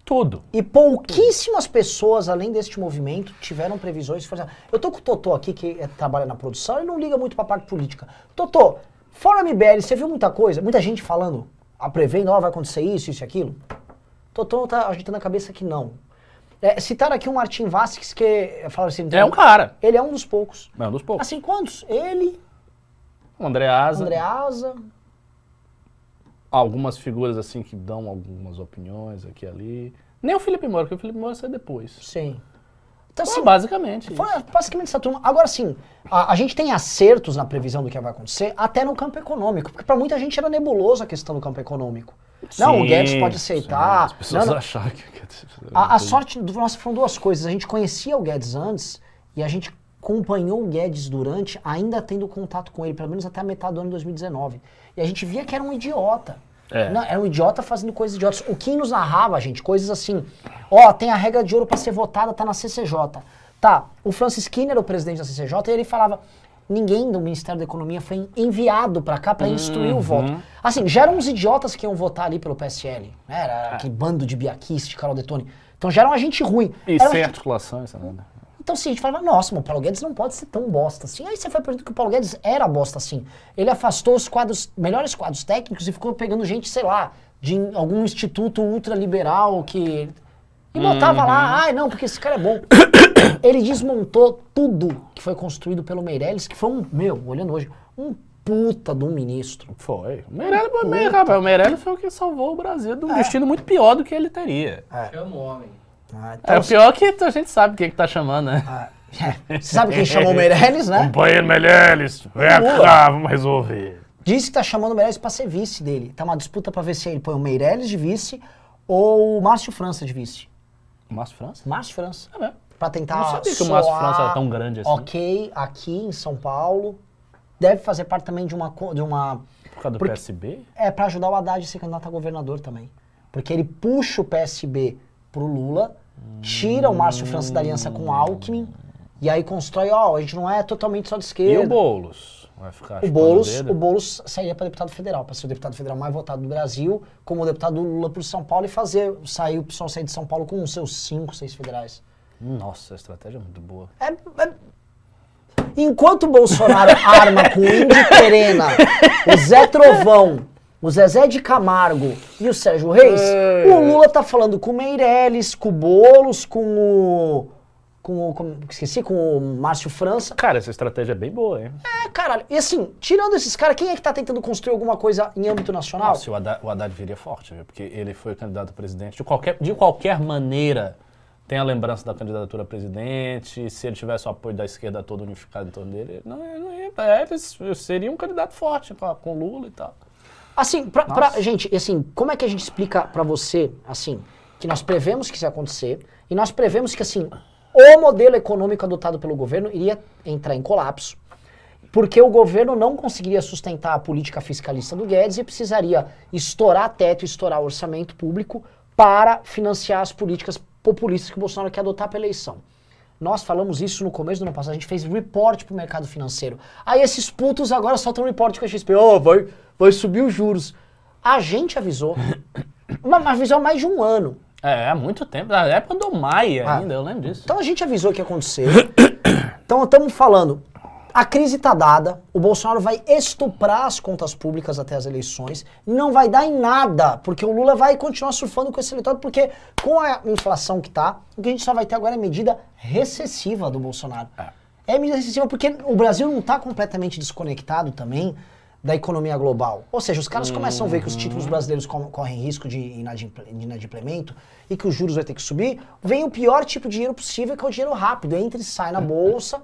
Tudo. E pouquíssimas pessoas, além deste movimento, tiveram previsões. Eu tô com o Totô aqui, que trabalha na produção, ele não liga muito pra parte política. Totô, fora a MBL, você viu muita coisa? Muita gente falando, prevendo, vai acontecer isso e aquilo? Totô tá agitando a cabeça que não. Citaram aqui o Martin Vasquez, que falaram assim... É um cara. Ele é um dos poucos. É um dos poucos. Assim, quantos? Ele... O Andreasa. Algumas figuras assim que dão algumas opiniões aqui e ali. Nem o Felipe Moura, porque o Felipe Moura sai depois. Sim. Então, assim, basicamente. Foi basicamente essa turma. Agora sim, a gente tem acertos na previsão do que vai acontecer, até no campo econômico, porque para muita gente era nebuloso a questão do campo econômico. Sim, não, o Guedes pode aceitar. As pessoas acharam que o Guedes... A sorte, foram duas coisas. A gente conhecia o Guedes antes e a gente acompanhou o Guedes durante, ainda tendo contato com ele, pelo menos até a metade do ano de 2019. E a gente via que era um idiota. Não, era um idiota fazendo coisas idiotas. O Kim nos narrava, gente, coisas assim. Tem a regra de ouro para ser votada, tá na CCJ. Tá, o Francis Skinner, o presidente da CCJ, e ele falava, ninguém do Ministério da Economia foi enviado para cá para instruir o voto. Assim, já eram uns idiotas que iam votar ali pelo PSL, né? Era aquele bando de biaquiste, Carol Detone. Então já era uma gente ruim. E sem articulação, isso não. Então sim, a gente falava, nossa, o Paulo Guedes não pode ser tão bosta assim. Aí você foi perguntando que o Paulo Guedes era bosta assim. Ele afastou os melhores quadros técnicos e ficou pegando gente, sei lá, de algum instituto ultraliberal que... E botava lá, não, porque esse cara é bom. Ele desmontou tudo que foi construído pelo Meirelles, que foi olhando hoje, um puta de um ministro. Foi. O Meirelles foi o que salvou o Brasil de um destino muito pior do que ele teria. Chama o homem. Então, o pior que a gente sabe quem que tá chamando, né? Você sabe quem chamou o Meirelles, né? Companheiro Meirelles, vem cá, vamos resolver. Disse que tá chamando o Meirelles pra ser vice dele. Tá uma disputa pra ver se ele põe o Meirelles de vice ou o Márcio França de vice. O Márcio França? Márcio França. É mesmo. Pra tentar Não sabia que o Márcio soar França era tão grande assim. ok aqui em São Paulo. Deve fazer parte também de uma Por causa do PSB? É, pra ajudar o Haddad a ser candidato a governador também. Porque ele puxa o PSB pro Lula, tira o Márcio França da aliança com o Alckmin, e aí constrói, a gente não é totalmente só de esquerda. E o Boulos? Vai ficar O Boulos sairia para deputado federal, para ser o deputado federal mais votado do Brasil, como o deputado do Lula por São Paulo e sair o pessoal sair de São Paulo com os seus 5, 6 federais. Nossa, a estratégia é muito boa. Enquanto o Bolsonaro arma com o Indy Terena, o Zé Trovão, o Zezé de Camargo e o Sérgio Reis, o Lula tá falando com o Meirelles, com o Boulos, com o Márcio França. Cara, essa estratégia é bem boa, hein? Caralho. E assim, tirando esses caras, quem é que tá tentando construir alguma coisa em âmbito nacional? Nossa, o Haddad viria forte, viu? Porque ele foi candidato a presidente. De qualquer maneira, tem a lembrança da candidatura a presidente. Se ele tivesse o apoio da esquerda toda unificada em torno dele, ele seria um candidato forte com Lula e tal. Assim, gente, assim, como é que a gente explica pra você, assim, que nós prevemos que isso ia acontecer e nós prevemos que, assim, o modelo econômico adotado pelo governo iria entrar em colapso, porque o governo não conseguiria sustentar a política fiscalista do Guedes e precisaria estourar teto, estourar orçamento público para financiar as políticas populistas que o Bolsonaro quer adotar para a eleição. Nós falamos isso no começo do ano passado, a gente fez report pro mercado financeiro. Aí esses putos agora soltam um report com a XP, vai subir os juros. A gente avisou, mas avisou há mais de um ano. Há muito tempo, na época do Maia ainda, eu lembro disso. Então a gente avisou que ia acontecer. Então estamos falando, a crise está dada, o Bolsonaro vai estuprar as contas públicas até as eleições, não vai dar em nada, porque o Lula vai continuar surfando com esse eleitorado, porque com a inflação que tá, o que a gente só vai ter agora é medida recessiva do Bolsonaro. É medida recessiva porque o Brasil não está completamente desconectado também da economia global. Ou seja, os caras começam a ver que os títulos brasileiros correm risco de inadimplemento e que os juros vai ter que subir, vem o pior tipo de dinheiro possível, que é o dinheiro rápido, entra e sai na bolsa,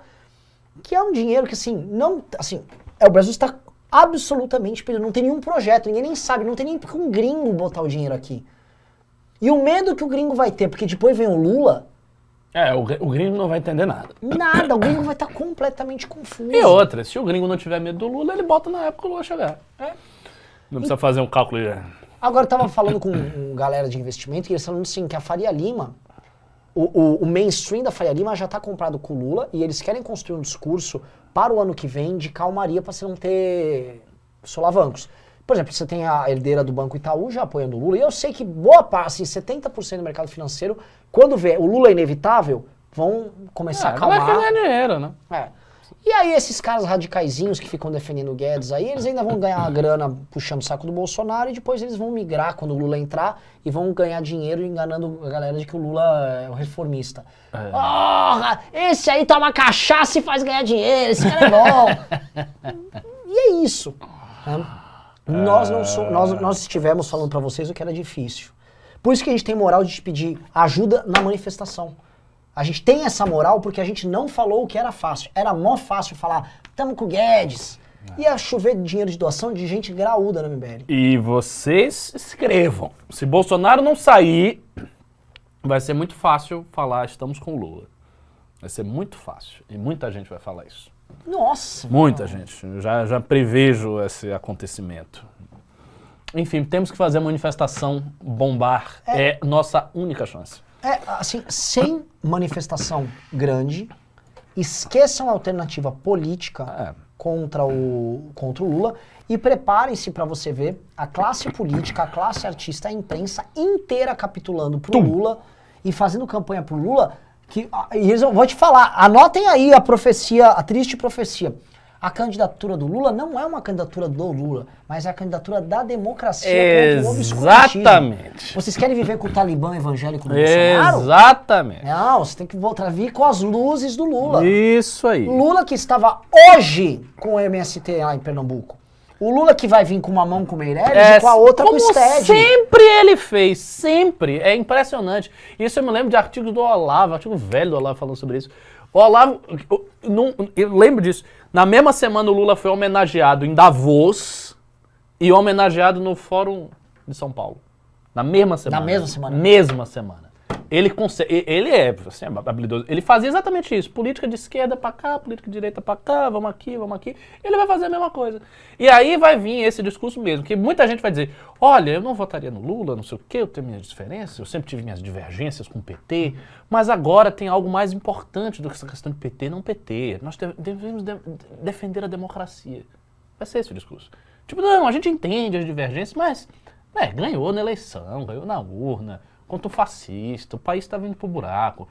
que é um dinheiro que, assim, não... Assim, o Brasil está absolutamente perdido, não tem nenhum projeto, ninguém nem sabe, não tem nem porque um gringo botar o dinheiro aqui. E o medo que o gringo vai ter, porque depois vem o Lula... O gringo não vai entender nada. Nada, o gringo vai estar completamente confuso. E outra, se o gringo não tiver medo do Lula, ele bota na época que o Lula chegar. Não precisa fazer um cálculo. Agora, eu tava falando com galera de investimento e eles falando assim, que a Faria Lima, o mainstream da Faria Lima já tá comprado com o Lula e eles querem construir um discurso para o ano que vem de calmaria para você não ter solavancos. Por exemplo, você tem a herdeira do Banco Itaú já apoiando o Lula, e eu sei que boa parte, assim, 70% do mercado financeiro, quando vê o Lula inevitável, vão começar a calmar. Vai ganhar dinheiro, né? E aí esses caras radicaizinhos que ficam defendendo o Guedes aí, eles ainda vão ganhar uma grana puxando o saco do Bolsonaro e depois eles vão migrar quando o Lula entrar e vão ganhar dinheiro enganando a galera de que o Lula é o reformista. Esse aí toma cachaça e faz ganhar dinheiro, esse cara é bom. E é isso. Né? Nós estivemos falando pra vocês o que era difícil. Por isso que a gente tem moral de te pedir ajuda na manifestação. A gente tem essa moral porque a gente não falou o que era fácil. Era mó fácil falar, tamo com o Guedes. Ia chover dinheiro de doação de gente graúda na MBL. E vocês escrevam. Se Bolsonaro não sair, vai ser muito fácil falar estamos com o Lula. Vai ser muito fácil. E muita gente vai falar isso. Nossa! Muita gente. Eu já prevejo esse acontecimento. Enfim, temos que fazer a manifestação bombar. É nossa única chance. Assim, sem manifestação grande, esqueçam a alternativa política contra o Lula e preparem-se para você ver a classe política, a classe artista, a imprensa inteira capitulando pro Lula e fazendo campanha pro Lula. E eles vou te falar, anotem aí a profecia, a triste profecia. A candidatura do Lula não é uma candidatura do Lula, mas é a candidatura da democracia contra o obscurantismo. Exatamente. Vocês querem viver com o Talibã evangélico do Bolsonaro? Exatamente. Não, você tem que voltar a vir com as luzes do Lula. Isso aí. Lula que estava hoje com o MST lá em Pernambuco. O Lula que vai vir com uma mão com o Meirelles e com a outra com o Sted. Sempre ele fez, sempre. É impressionante. Isso eu me lembro de artigos do Olavo, artigo velho do Olavo falando sobre isso. O Olavo, eu lembro disso. Na mesma semana o Lula foi homenageado em Davos e homenageado no Fórum de São Paulo. Na mesma semana. Na mesma semana? Mesma semana. Ele é assim, habilidoso. Ele fazia exatamente isso. Política de esquerda pra cá, política de direita pra cá, vamos aqui, vamos aqui. Ele vai fazer a mesma coisa. E aí vai vir esse discurso mesmo, que muita gente vai dizer, olha, eu não votaria no Lula, não sei o quê, eu tenho minhas diferenças, eu sempre tive minhas divergências com o PT, mas agora tem algo mais importante do que essa questão de PT, não PT. Nós devemos defender a democracia. Vai ser esse o discurso. Tipo, não, a gente entende as divergências, mas ganhou na eleição, ganhou na urna, contra o fascista, o país está vindo pro buraco.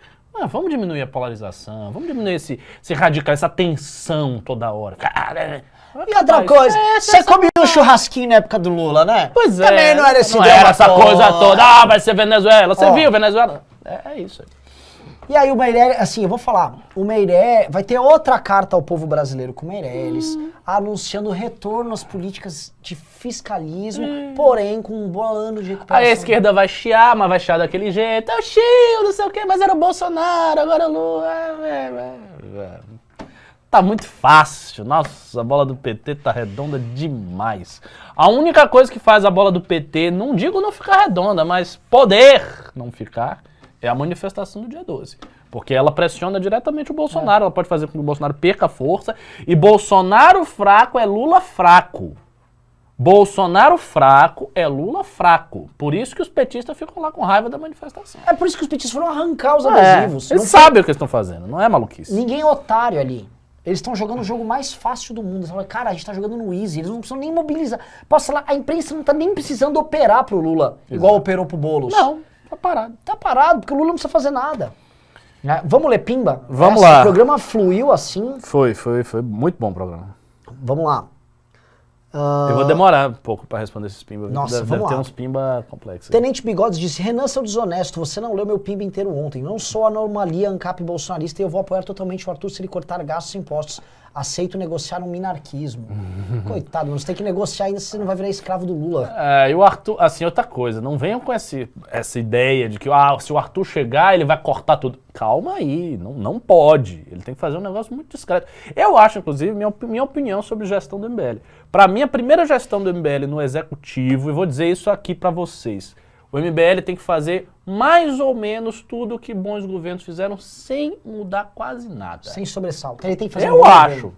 Vamos diminuir a polarização, vamos diminuir esse radical, essa tensão toda hora. Cara, e outra coisa, você comia um churrasquinho na época do Lula, né? Pois é. Também não era esse não era essa coisa toda, vai ser Venezuela. Você viu Venezuela? É isso aí. E aí o Meirelles, assim, eu vou falar, o Meirelles, vai ter outra carta ao povo brasileiro com o Meirelles, anunciando retorno às políticas de fiscalismo, porém com um bom ano de recuperação. Aí a esquerda vai chiar, mas vai chiar daquele jeito. Eu chio, não sei o quê, mas era o Bolsonaro, agora o Lula. Tá muito fácil. Nossa, a bola do PT tá redonda demais. A única coisa que faz a bola do PT, não digo não ficar redonda, mas poder não ficar, é a manifestação do dia 12. Porque ela pressiona diretamente o Bolsonaro. Ela pode fazer com que o Bolsonaro perca força. E Bolsonaro fraco é Lula fraco. Bolsonaro fraco é Lula fraco. Por isso que os petistas ficam lá com raiva da manifestação. É por isso que os petistas foram arrancar os adesivos. Eles sabem o que eles estão fazendo, não é maluquice. Ninguém é otário ali. Eles estão jogando o jogo mais fácil do mundo. Eles falam, cara, a gente tá jogando no easy, eles não precisam nem mobilizar. Posso falar, a imprensa não tá nem precisando operar pro Lula, igual operou pro Boulos. Não, tá parado. Tá parado, porque o Lula não precisa fazer nada. Vamos ler Pimba? Vamos lá. O programa fluiu assim. Foi muito bom o programa. Vamos lá. Eu vou demorar um pouco pra responder esses pimba. Nossa, deve vamos ter lá. uns pimba complexos. Tenente Bigodes disse, Renan, seu desonesto, você não leu meu Pimba inteiro ontem. Não sou anomalia ANCAP bolsonarista e eu vou apoiar totalmente o Arthur se ele cortar gastos e impostos. Aceito negociar um minarquismo. Coitado, você tem que negociar ainda se você não vai virar escravo do Lula. E o Arthur, assim, outra coisa, não venham com essa ideia de que se o Arthur chegar, ele vai cortar tudo. Calma aí, não pode. Ele tem que fazer um negócio muito discreto. Eu acho, inclusive, minha opinião sobre gestão do MBL. Para mim, a primeira gestão do MBL no executivo, e vou dizer isso aqui para vocês, o MBL tem que fazer mais ou menos tudo o que bons governos fizeram sem mudar quase nada. Sem sobressalto. Ele tem que fazer Eu um bom acho. governo.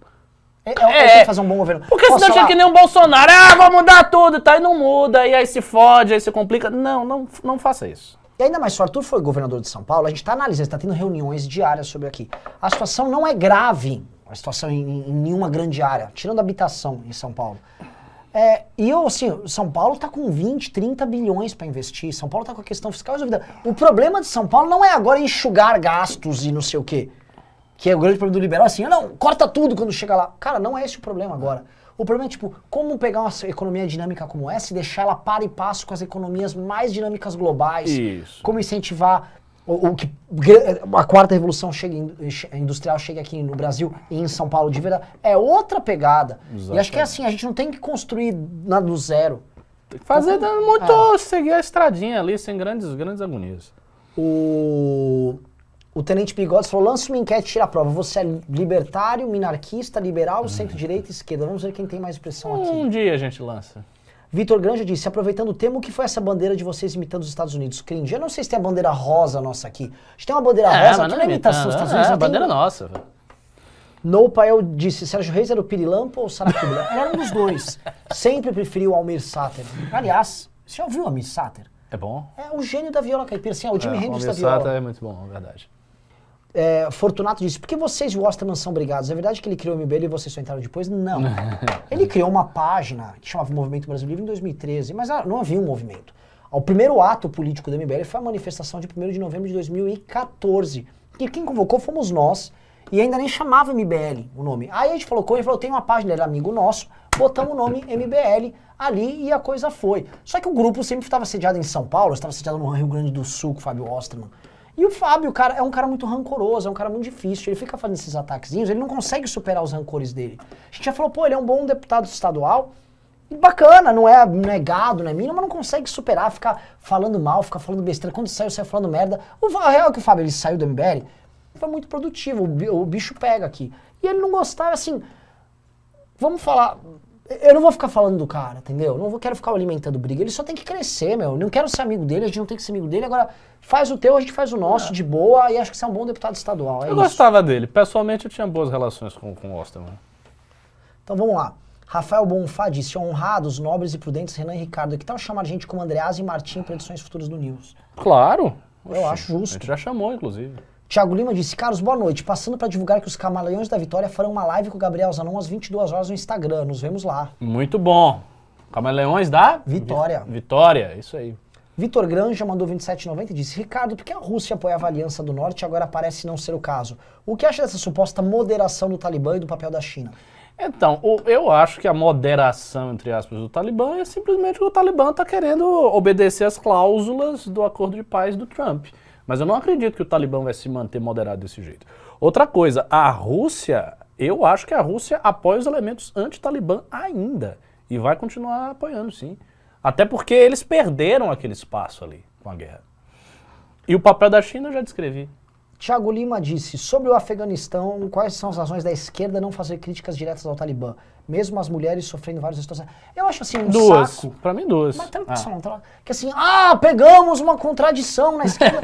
Ele tem que fazer um bom governo. Porque senão chega que nem um Bolsonaro, vou mudar tudo, tá? E não muda, e aí se fode, aí se complica. Não faça isso. E ainda mais, se o Arthur foi governador de São Paulo, a gente está analisando, está tendo reuniões diárias sobre aqui. A situação não é grave, a situação em nenhuma grande área, tirando a habitação em São Paulo. São Paulo está com 20, 30 bilhões para investir, São Paulo está com a questão fiscal resolvida. O problema de São Paulo não é agora enxugar gastos e não sei o quê, que é o grande problema do liberal, assim, não, corta tudo quando chega lá. Cara, não é esse o problema agora. O problema é, tipo, como pegar uma economia dinâmica como essa e deixar ela par e passo com as economias mais dinâmicas globais. Isso. Como incentivar que a quarta revolução industrial chegue aqui no Brasil e em São Paulo de verdade. É outra pegada. Exatamente. E acho que é assim, a gente não tem que construir do zero. Tem que fazer seguir a estradinha ali, sem grandes agonias. O Tenente Bigodes falou, lança uma enquete e tira a prova. Você é libertário, minarquista, liberal, centro-direita, esquerda. Vamos ver quem tem mais expressão aqui. Um dia a gente lança. Vitor Granja disse, aproveitando o tema, o que foi essa bandeira de vocês imitando os Estados Unidos? Cringe. Eu não sei se tem a bandeira rosa nossa aqui. A gente tem uma bandeira rosa, que não é imitação dos Estados Unidos. É a bandeira nossa, velho. Nopael disse, Sérgio Reis era o Pirilampo ou o Saracura? Era um dos dois. Sempre preferiu o Almir Sater. Aliás, você já ouviu o Almir Sater? É bom? É o gênio da viola caipira, assim, é o Jimi Hendrix da Almir viola. Sater é muito bom, é verdade. Fortunato disse, por que vocês e o Osterman são brigados? É verdade que ele criou o MBL e vocês só entraram depois? Não. Ele criou uma página que chamava Movimento Brasil Livre em 2013, mas não havia um movimento. O primeiro ato político do MBL foi a manifestação de 1º de novembro de 2014. E quem convocou fomos nós, e ainda nem chamava MBL o nome. Aí a gente colocou, ele falou, tem uma página, ele era amigo nosso, botamos o nome MBL ali e a coisa foi. Só que o grupo sempre estava sediado em São Paulo, estava sediado no Rio Grande do Sul com o Fábio Osterman. E o Fábio, cara, é um cara muito rancoroso, é um cara muito difícil. Ele fica fazendo esses ataquezinhos, ele não consegue superar os rancores dele. A gente já falou, pô, ele é um bom deputado estadual, e bacana, não é gado, não é mina, mas não consegue superar, ficar falando mal, ficar falando besteira. Quando saiu falando merda. O real é que o Fábio, ele saiu do MBL, foi muito produtivo, o bicho pega aqui. E ele não gostava, assim, vamos falar, Eu não vou ficar falando do cara, entendeu? Quero ficar alimentando briga. Ele só tem que crescer, meu. Eu não quero ser amigo dele, a gente não tem que ser amigo dele. Agora, faz o teu, a gente faz o nosso, de boa, e acho que você é um bom deputado estadual. Eu gostava dele. Pessoalmente, eu tinha boas relações com o Osterman. Então vamos lá. Rafael Bonfá disse, honrados, nobres e prudentes, Renan e Ricardo. Que tal chamar a gente como Andreasa e Martim para edições futuras do News? Claro. Eu acho justo. A gente já chamou, inclusive. Tiago Lima disse, Carlos, boa noite. Passando para divulgar que os Camaleões da Vitória farão uma live com o Gabriel Zanon às 22 horas no Instagram. Nos vemos lá. Muito bom. Camaleões da... Vitória. Vitória, isso aí. Vitor Granja mandou 27,90 e disse, Ricardo, por que a Rússia apoiava a Aliança do Norte e agora parece não ser o caso? O que acha dessa suposta moderação do Talibã e do papel da China? Então, eu acho que a moderação, entre aspas, do Talibã é simplesmente que o Talibã está querendo obedecer às cláusulas do acordo de paz do Trump. Mas eu não acredito que o Talibã vai se manter moderado desse jeito. Outra coisa, a Rússia, eu acho que a Rússia apoia os elementos anti-Talibã ainda. E vai continuar apoiando, sim. Até porque eles perderam aquele espaço ali com a guerra. E o papel da China eu já descrevi. Tiago Lima disse, sobre o Afeganistão, quais são as razões da esquerda não fazer críticas diretas ao Talibã? Mesmo as mulheres sofrendo várias situações. Eu acho assim, duas. Saco. Pra mim, duas. Mas tem que assim, pegamos uma contradição na esquerda.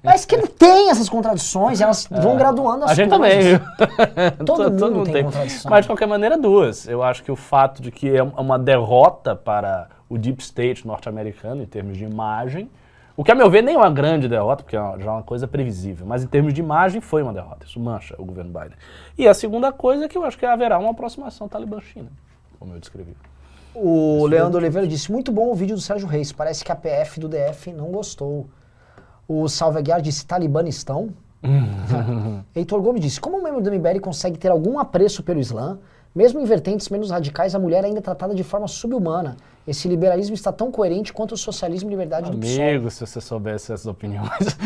A esquerda tem essas contradições, elas vão graduando as coisas. A gente também, viu? Todo mundo tem contradição. Mas, de qualquer maneira, duas. Eu acho que o fato de que é uma derrota para o Deep State norte-americano, em termos de imagem, o que, a meu ver, nem é uma grande derrota, porque já é uma coisa previsível, mas em termos de imagem foi uma derrota. Isso mancha o governo Biden. E a segunda coisa é que eu acho que haverá uma aproximação Talibã-China, como eu descrevi. O Leandro Oliveira disse, muito bom o vídeo do Sérgio Reis, parece que a PF do DF não gostou. O Salve Aguiar disse, Talibanistão? Heitor Gomes disse, como um membro do MBL consegue ter algum apreço pelo Islã, mesmo em vertentes menos radicais, a mulher ainda é tratada de forma subhumana. Esse liberalismo está tão coerente quanto o socialismo e liberdade do PSOL. Amigo, se você soubesse essas opiniões.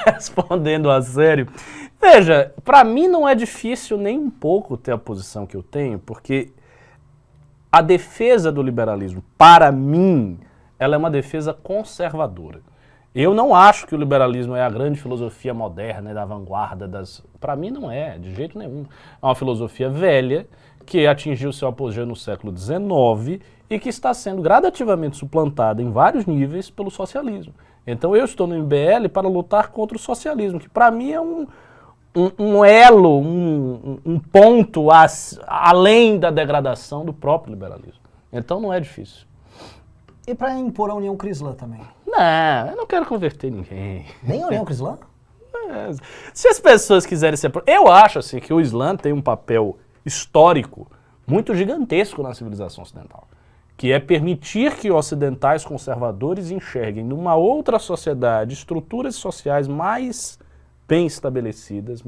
Respondendo a sério. Veja, para mim não é difícil nem um pouco ter a posição que eu tenho, porque a defesa do liberalismo, para mim, ela é uma defesa conservadora. Eu não acho que o liberalismo é a grande filosofia moderna, da vanguarda das... Para mim não é, de jeito nenhum. É uma filosofia velha que atingiu seu apogeu no século XIX e que está sendo gradativamente suplantada em vários níveis pelo socialismo. Então eu estou no MBL para lutar contra o socialismo, que para mim é um elo, um ponto além da degradação do próprio liberalismo. Então não é difícil. E para impor a União Crislã também? Não, eu não quero converter ninguém. Nem a União Crislã? Se as pessoas quiserem ser... Eu acho assim, que o Islã tem um papel histórico muito gigantesco na civilização ocidental, que é permitir que ocidentais conservadores enxerguem numa outra sociedade estruturas sociais mais bem estabelecidas,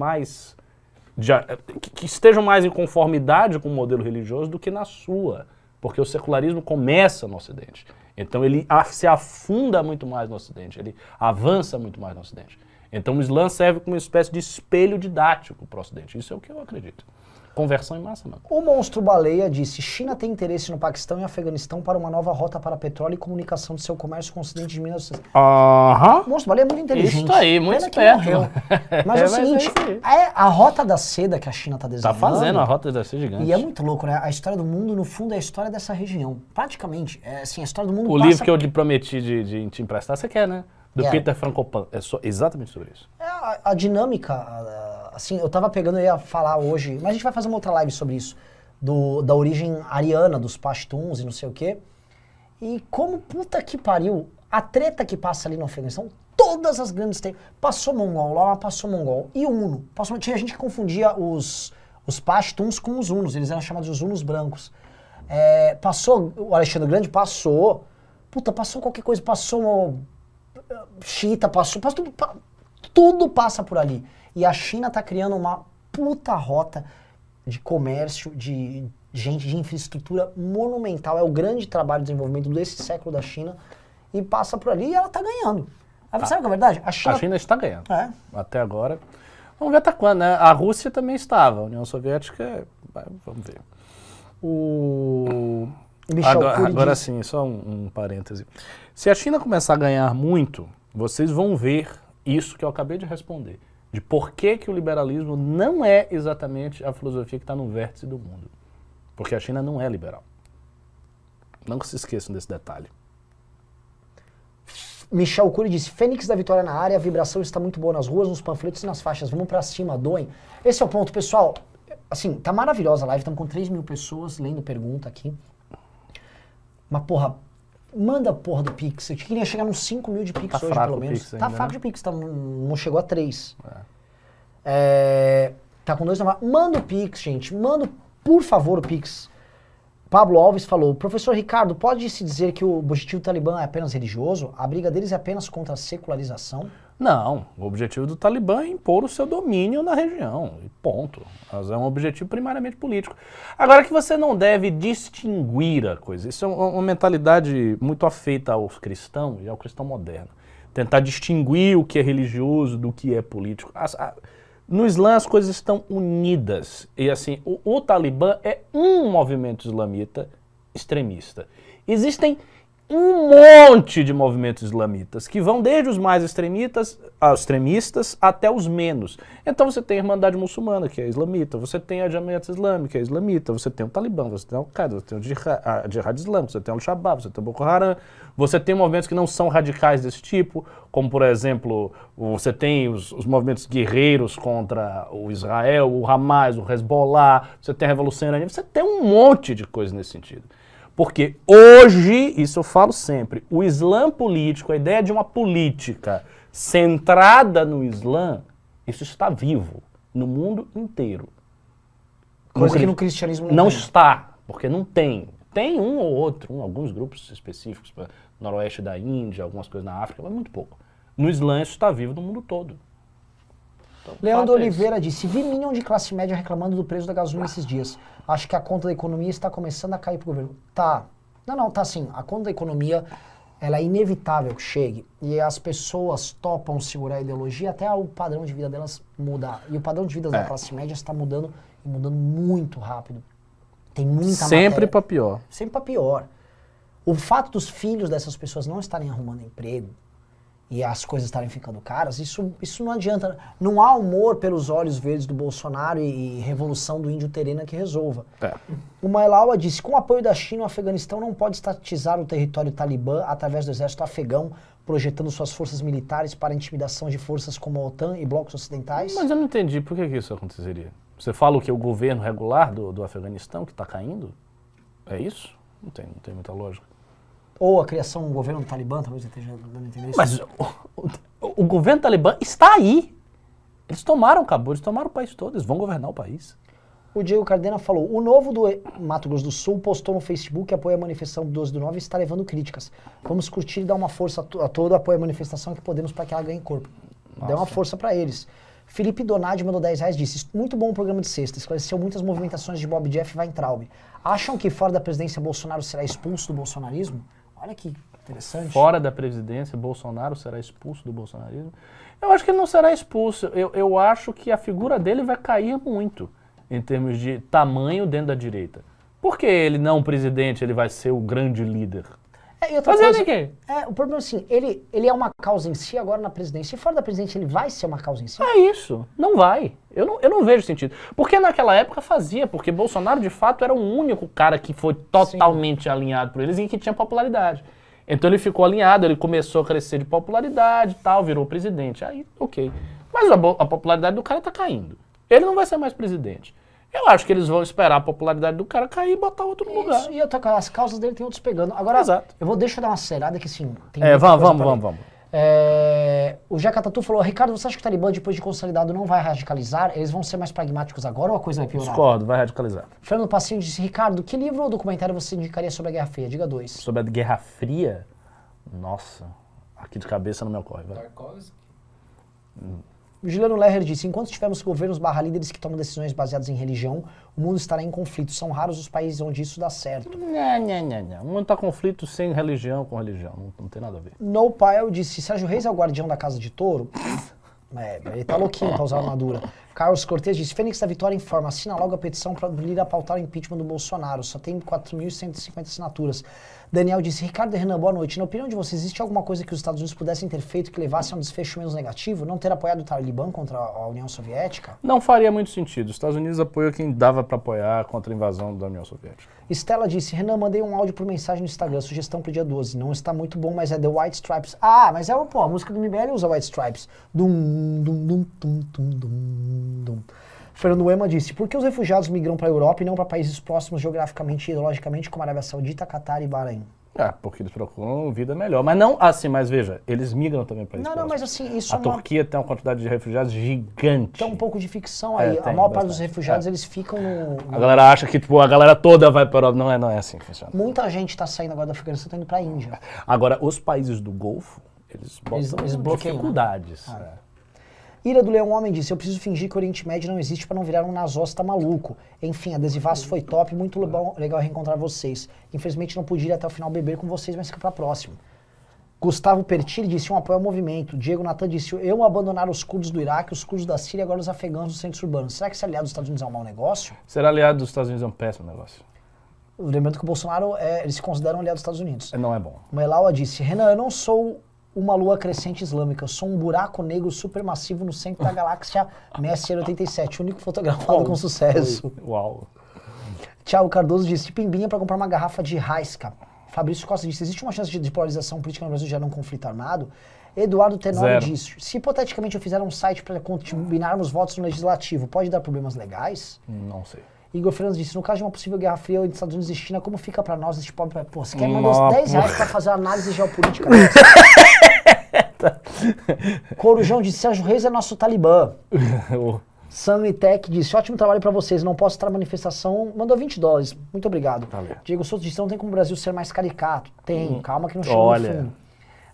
que estejam mais em conformidade com o modelo religioso do que na sua, porque o secularismo começa no Ocidente. Então ele se afunda muito mais no Ocidente, ele avança muito mais no Ocidente. Então o Islã serve como uma espécie de espelho didático para o Ocidente. Isso é o que eu acredito. Conversão em massa, não. O Monstro Baleia disse, China tem interesse no Paquistão e Afeganistão para uma nova rota para petróleo e comunicação de seu comércio com o Ocidente de 1960. Aham. O Monstro Baleia é muito inteligente. Isso aí, muito Pena que esperto. morreu. Mas é o seguinte, a rota da seda que a China está desenhando... Tá fazendo a rota da seda gigante. E é muito louco, né? A história do mundo, no fundo, é a história dessa região. Praticamente, assim, a história do mundo O livro que eu te prometi de te emprestar, você quer, né? Do Peter Frankopan. É exatamente sobre isso. A dinâmica, assim, eu tava pegando, eu ia falar hoje, mas a gente vai fazer uma outra live sobre isso, da origem ariana, dos Pashtuns e não sei o quê. E como, puta que pariu, a treta que passa ali no Afeganistão, todas as grandes tretas, passou mongol lá, passou mongol, e huno. Tinha gente que confundia os Pashtuns com os hunos, eles eram chamados de os hunos brancos. Passou, o Alexandre Grande passou, passou qualquer coisa, passou... Xiita, passou tudo passa por ali. E a China tá criando uma puta rota de comércio, de gente, de infraestrutura monumental. É o grande trabalho de desenvolvimento desse século da China. E passa por ali e ela tá ganhando. Sabe o que é verdade? A China está ganhando. Até agora. Vamos ver até quando, né? A Rússia também estava. A União Soviética, vamos ver. Agora sim, só um parêntese. Se a China começar a ganhar muito, vocês vão ver isso que eu acabei de responder. de por que o liberalismo não é exatamente a filosofia que está no vértice do mundo. Porque a China não é liberal. Não se esqueçam desse detalhe. Michel Cury disse, Fênix da Vitória na área, a vibração está muito boa nas ruas, nos panfletos e nas faixas. Vamos pra cima, doem. Esse é o ponto, pessoal. Assim, tá maravilhosa a live, estamos com 3 mil pessoas lendo pergunta aqui. Mas, porra, manda a porra do Pix. Eu queria chegar nos 5 mil de Pix Tá hoje, fraco pelo o menos. Pix Tá ainda, fraco né? de Pix, não chegou a 3. É. Tá com 2 na manda o Pix, gente. Manda, por favor, o Pix. Pablo Alves falou, professor Ricardo, pode-se dizer que o objetivo do Talibã é apenas religioso? A briga deles é apenas contra a secularização? Não, o objetivo do Talibã é impor o seu domínio na região, e ponto. Mas é um objetivo primariamente político. Agora que você não deve distinguir a coisa, isso é uma mentalidade muito afeita aos cristãos e ao cristão moderno. Tentar distinguir o que é religioso do que é político. No Islã as coisas estão unidas, e assim, o Talibã é um movimento islamita extremista. Existem um monte de movimentos islamitas, que vão desde os mais extremistas até os menos. Então você tem a Irmandade Muçulmana, que é islamita, você tem a Jamiat Islâmica, que é islamita, você tem o Talibã, você tem o Al-Qaeda, você tem a Jihad Islâmica, você tem o Al-Shabaab, você tem o Boko Haram, você tem movimentos que não são radicais desse tipo, como por exemplo, você tem os movimentos guerreiros contra o Israel, o Hamas, o Hezbollah, você tem a Revolução Iraniana, você tem um monte de coisa nesse sentido. Porque hoje, isso eu falo sempre, o Islã político, a ideia de uma política centrada no Islã, isso está vivo no mundo inteiro. Coisa que no cristianismo não tem. está, porque não tem. Tem um ou outro, alguns grupos específicos, noroeste da Índia, algumas coisas na África, mas muito pouco. No Islã isso está vivo no mundo todo. Então, Leandro fato é esse. Oliveira disse, vi Minion de classe média reclamando do preço da gasolina esses dias. Acho que a conta da economia está começando a cair pro governo. Tá. Não, tá sim. A conta da economia, ela é inevitável que chegue. E as pessoas topam segurar a ideologia até o padrão de vida delas mudar. E o padrão de vida da classe média está mudando, e mudando muito rápido. Tem muita Sempre matéria. para pior. Sempre para pior. O fato dos filhos dessas pessoas não estarem arrumando emprego e as coisas estarem ficando caras, isso não adianta. Não há humor pelos olhos verdes do Bolsonaro e revolução do índio terena que resolva. O Mailawa disse, com o apoio da China, o Afeganistão não pode estatizar o território talibã através do exército afegão, projetando suas forças militares para a intimidação de forças como a OTAN e blocos ocidentais. Mas eu não entendi por que isso aconteceria. Você fala o que? O governo regular do Afeganistão que está caindo? É isso? Não tem muita lógica. Ou a criação do governo do Talibã, talvez você esteja dando a entender isso. Mas o governo talibã está aí. Eles tomaram Cabul, eles tomaram o país todo, eles vão governar o país. O Diego Cardena falou, o Novo do Mato Grosso do Sul postou no Facebook que apoia a manifestação do 12/9 e está levando críticas. Vamos curtir e dar uma força a todo, apoia a manifestação que podemos para que ela ganhe corpo. Dê uma força para eles. Felipe Donadi mandou R$10 e disse, muito bom o programa de sexta, esclareceu muitas movimentações de Bob Jeff e Weintraub. Acham que fora da presidência Bolsonaro será expulso do bolsonarismo? Olha que interessante. Fora da presidência, Bolsonaro será expulso do bolsonarismo? Eu acho que ele não será expulso. Eu acho que a figura dele vai cair muito em termos de tamanho dentro da direita. Por que ele não presidente, ele vai ser o grande líder? E outra Fazendo coisa, o quê? o problema é assim, ele é uma causa em si agora na presidência. E fora da presidência ele vai ser uma causa em si? É isso, não vai. Eu não vejo sentido. Porque naquela época fazia, porque Bolsonaro de fato era o único cara que foi totalmente alinhado por eles e que tinha popularidade. Então ele ficou alinhado, ele começou a crescer de popularidade e tal, virou presidente. Aí, ok. Mas a popularidade do cara tá caindo. Ele não vai ser mais presidente. Eu acho que eles vão esperar a popularidade do cara cair e botar outro no lugar. Isso, e outra coisa, as causas dele tem outros pegando. Agora, Exato. deixa eu dar uma acelerada que sim. Tem Vamos. O Jaca Tatu falou, Ricardo, você acha que o Talibã, depois de consolidado, não vai radicalizar? Eles vão ser mais pragmáticos agora ou a coisa vai piorar? Discordo, vai radicalizar. Fernando Passinho disse, Ricardo, que livro ou documentário você indicaria sobre a Guerra Fria? Diga 2. Sobre a Guerra Fria? Nossa, aqui de cabeça não me ocorre. Vai. Tarkovsky. O Juliano Lerner disse, enquanto tivermos governos líderes que tomam decisões baseadas em religião, o mundo estará em conflito. São raros os países onde isso dá certo. Não. O mundo está conflito sem religião com religião. Não tem nada a ver. No Pile disse, Sérgio Reis é o guardião da Casa de Touro? Ele tá louquinho pra usar armadura. Carlos Cortez disse, Fênix da Vitória informa, assina logo a petição para Lira pautar o impeachment do Bolsonaro. Só tem 4.150 assinaturas. Daniel disse, Ricardo e Renan, boa noite. Na opinião de vocês, existe alguma coisa que os Estados Unidos pudessem ter feito que levasse a um desfecho menos negativo? Não ter apoiado o Talibã contra a União Soviética? Não faria muito sentido. Os Estados Unidos apoiam quem dava para apoiar contra a invasão da União Soviética. Estela disse, Renan, mandei um áudio por mensagem no Instagram, sugestão pro dia 12. Não está muito bom, mas é The White Stripes. Ah, mas a música do MBL usa White Stripes. Dum, dum, dum, dum, dum, dum, dum. Fernando Ema disse, por que os refugiados migram para a Europa e não para países próximos geograficamente e ideologicamente como a Arábia Saudita, Catar e Bahrein? Porque eles procuram vida melhor. Mas não assim, mas veja, eles migram também para isso. Não, mas assim, isso a Turquia tem uma quantidade de refugiados gigante. Tem um pouco de ficção aí. Tem a maior parte bastante. dos refugiados, eles ficam no... A galera acha que tipo, a galera toda vai para a Europa. Não é assim que funciona. Muita gente está saindo agora da Afeganistão e tá indo para a Índia. Agora, os países do Golfo, eles bloqueiam, dificuldades. Ira do Leão Homem disse, eu preciso fingir que o Oriente Médio não existe para não virar um Nazós, tá maluco. Enfim, adesivaço foi top, muito legal reencontrar vocês. Infelizmente não pude ir até o final beber com vocês, mas fica pra próxima. Gustavo Pertilli disse, um apoio ao movimento. Diego Natan disse, eu abandonar os curdos do Iraque, os curdos da Síria e agora os afegãos dos centros urbanos. Será que ser aliado dos Estados Unidos é um mau negócio? Ser aliado dos Estados Unidos é um péssimo negócio. Lembrando que o Bolsonaro, eles se consideram aliados dos Estados Unidos. Não é bom. Melaua disse, Renan, eu não sou uma lua crescente islâmica, eu sou um buraco negro supermassivo no centro da galáxia Messier 87, o único fotografado com sucesso. Uau. Thiago Cardoso disse, pimbinha para comprar uma garrafa de Raisca. Fabrício Costa disse, existe uma chance de polarização política no Brasil gerar um conflito armado? Eduardo Tenório disse, se hipoteticamente eu fizer um site para combinarmos votos no legislativo, pode dar problemas legais? Não sei. Igor Fernandes disse, no caso de uma possível guerra fria entre Estados Unidos e China, como fica para nós este pobre... Pô, você quer mandar uns 10 reais para fazer uma análise geopolítica? Corujão disse, Sérgio Reis é nosso Talibã. Sanitec disse, ótimo trabalho pra vocês, não posso estar na manifestação, mandou $20, muito obrigado. Valeu. Diego Souto disse, não tem como o Brasil ser mais caricato. Tem, calma que não chegou no fundo.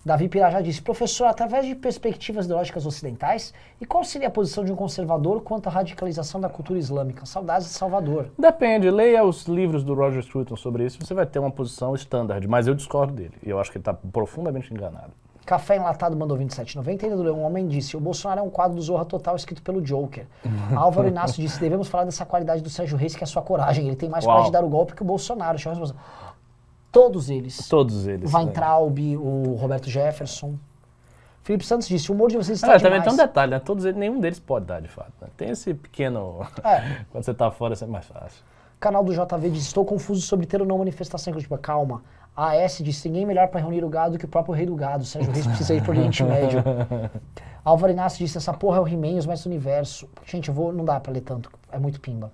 Davi Pirajá disse, professor, através de perspectivas ideológicas ocidentais, e qual seria a posição de um conservador quanto à radicalização da cultura islâmica? Saudades de Salvador. Depende, leia os livros do Roger Scruton sobre isso, você vai ter uma posição standard, mas eu discordo dele, e eu acho que ele está profundamente enganado. Café Enlatado mandou 27,90. Ainda do Leão Homem disse, o Bolsonaro é um quadro do Zorra Total escrito pelo Joker. Álvaro Inácio disse, devemos falar dessa qualidade do Sérgio Reis, que é a sua coragem. Ele tem mais coragem de dar o golpe que o Bolsonaro. Todos eles. Todos eles. O Weintraub, o Roberto Jefferson. Felipe Santos disse, o humor de vocês está demais. Também tem um detalhe, né? Todos eles, nenhum deles pode dar, de fato. Né? Tem esse pequeno... Quando você tá fora, é sempre mais fácil. Canal do JV disse, estou confuso sobre ter ou não manifestação. Tipo, calma. A AS disse, ninguém melhor para reunir o gado que o próprio rei do gado. Sérgio Reis precisa ir pro Oriente Médio. Álvaro Inácio disse, essa porra é o He-Man, os mestres do universo. Gente, não dá pra ler tanto, é muito pimba.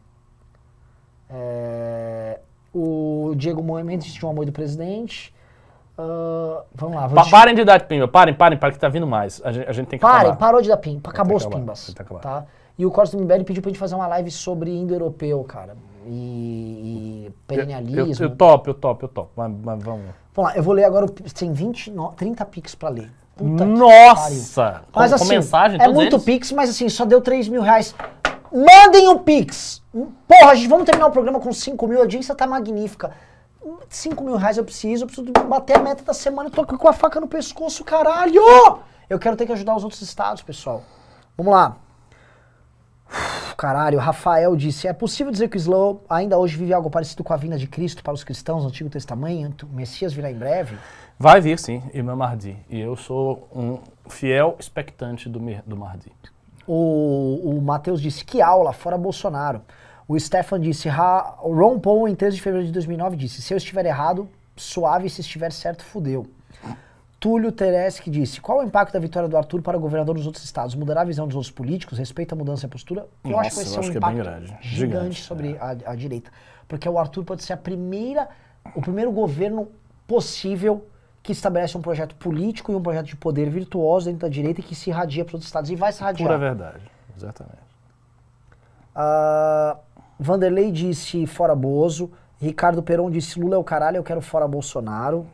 O Diego Moemendes disse, um amor do presidente. Vamos lá. Parem de dar pimba, parem, que tá vindo mais. A gente tem que acabar. Parou de dar pimba, acabou os pimbas. Tá? E o Costa do MBL pediu pra gente fazer uma live sobre indo-europeu, cara. E perennialismo. Eu topo. Mas vamos. Vamos lá, eu vou ler agora, tem 30 pix pra ler. Puta Nossa! Mas assim, mensagem, é muito pix, mas assim, só deu 3 mil reais. Mandem o pix! Porra, gente, vamos terminar o programa com 5 mil, a audiência tá magnífica. 5 mil reais eu preciso bater a meta da semana, eu tô com a faca no pescoço, caralho! Eu quero ter que ajudar os outros estados, pessoal. Vamos lá. Caralho, Rafael disse, é possível dizer que o Islã ainda hoje vive algo parecido com a vinda de Cristo para os cristãos no Antigo Testamento? O Messias virá em breve? Vai vir, sim, Imam Mahdi. E eu sou um fiel expectante do Mahdi. O Matheus disse, que aula, fora Bolsonaro. O Stefan disse, o Ron Paul, em 13 de fevereiro de 2009, disse, se eu estiver errado, suave, se estiver certo, fudeu. Túlio Tereschi disse, qual o impacto da vitória do Arthur para o governador dos outros estados? Mudará a visão dos outros políticos? Respeita a mudança de postura? Eu acho que vai ser um impacto gigante sobre a direita. Porque o Arthur pode ser o primeiro governo possível que estabelece um projeto político e um projeto de poder virtuoso dentro da direita e que se irradia para os estados. E vai se irradiar. Pura verdade, exatamente. Vanderlei disse, fora Bozo. Ricardo Peron disse, Lula é o caralho, eu quero fora Bolsonaro.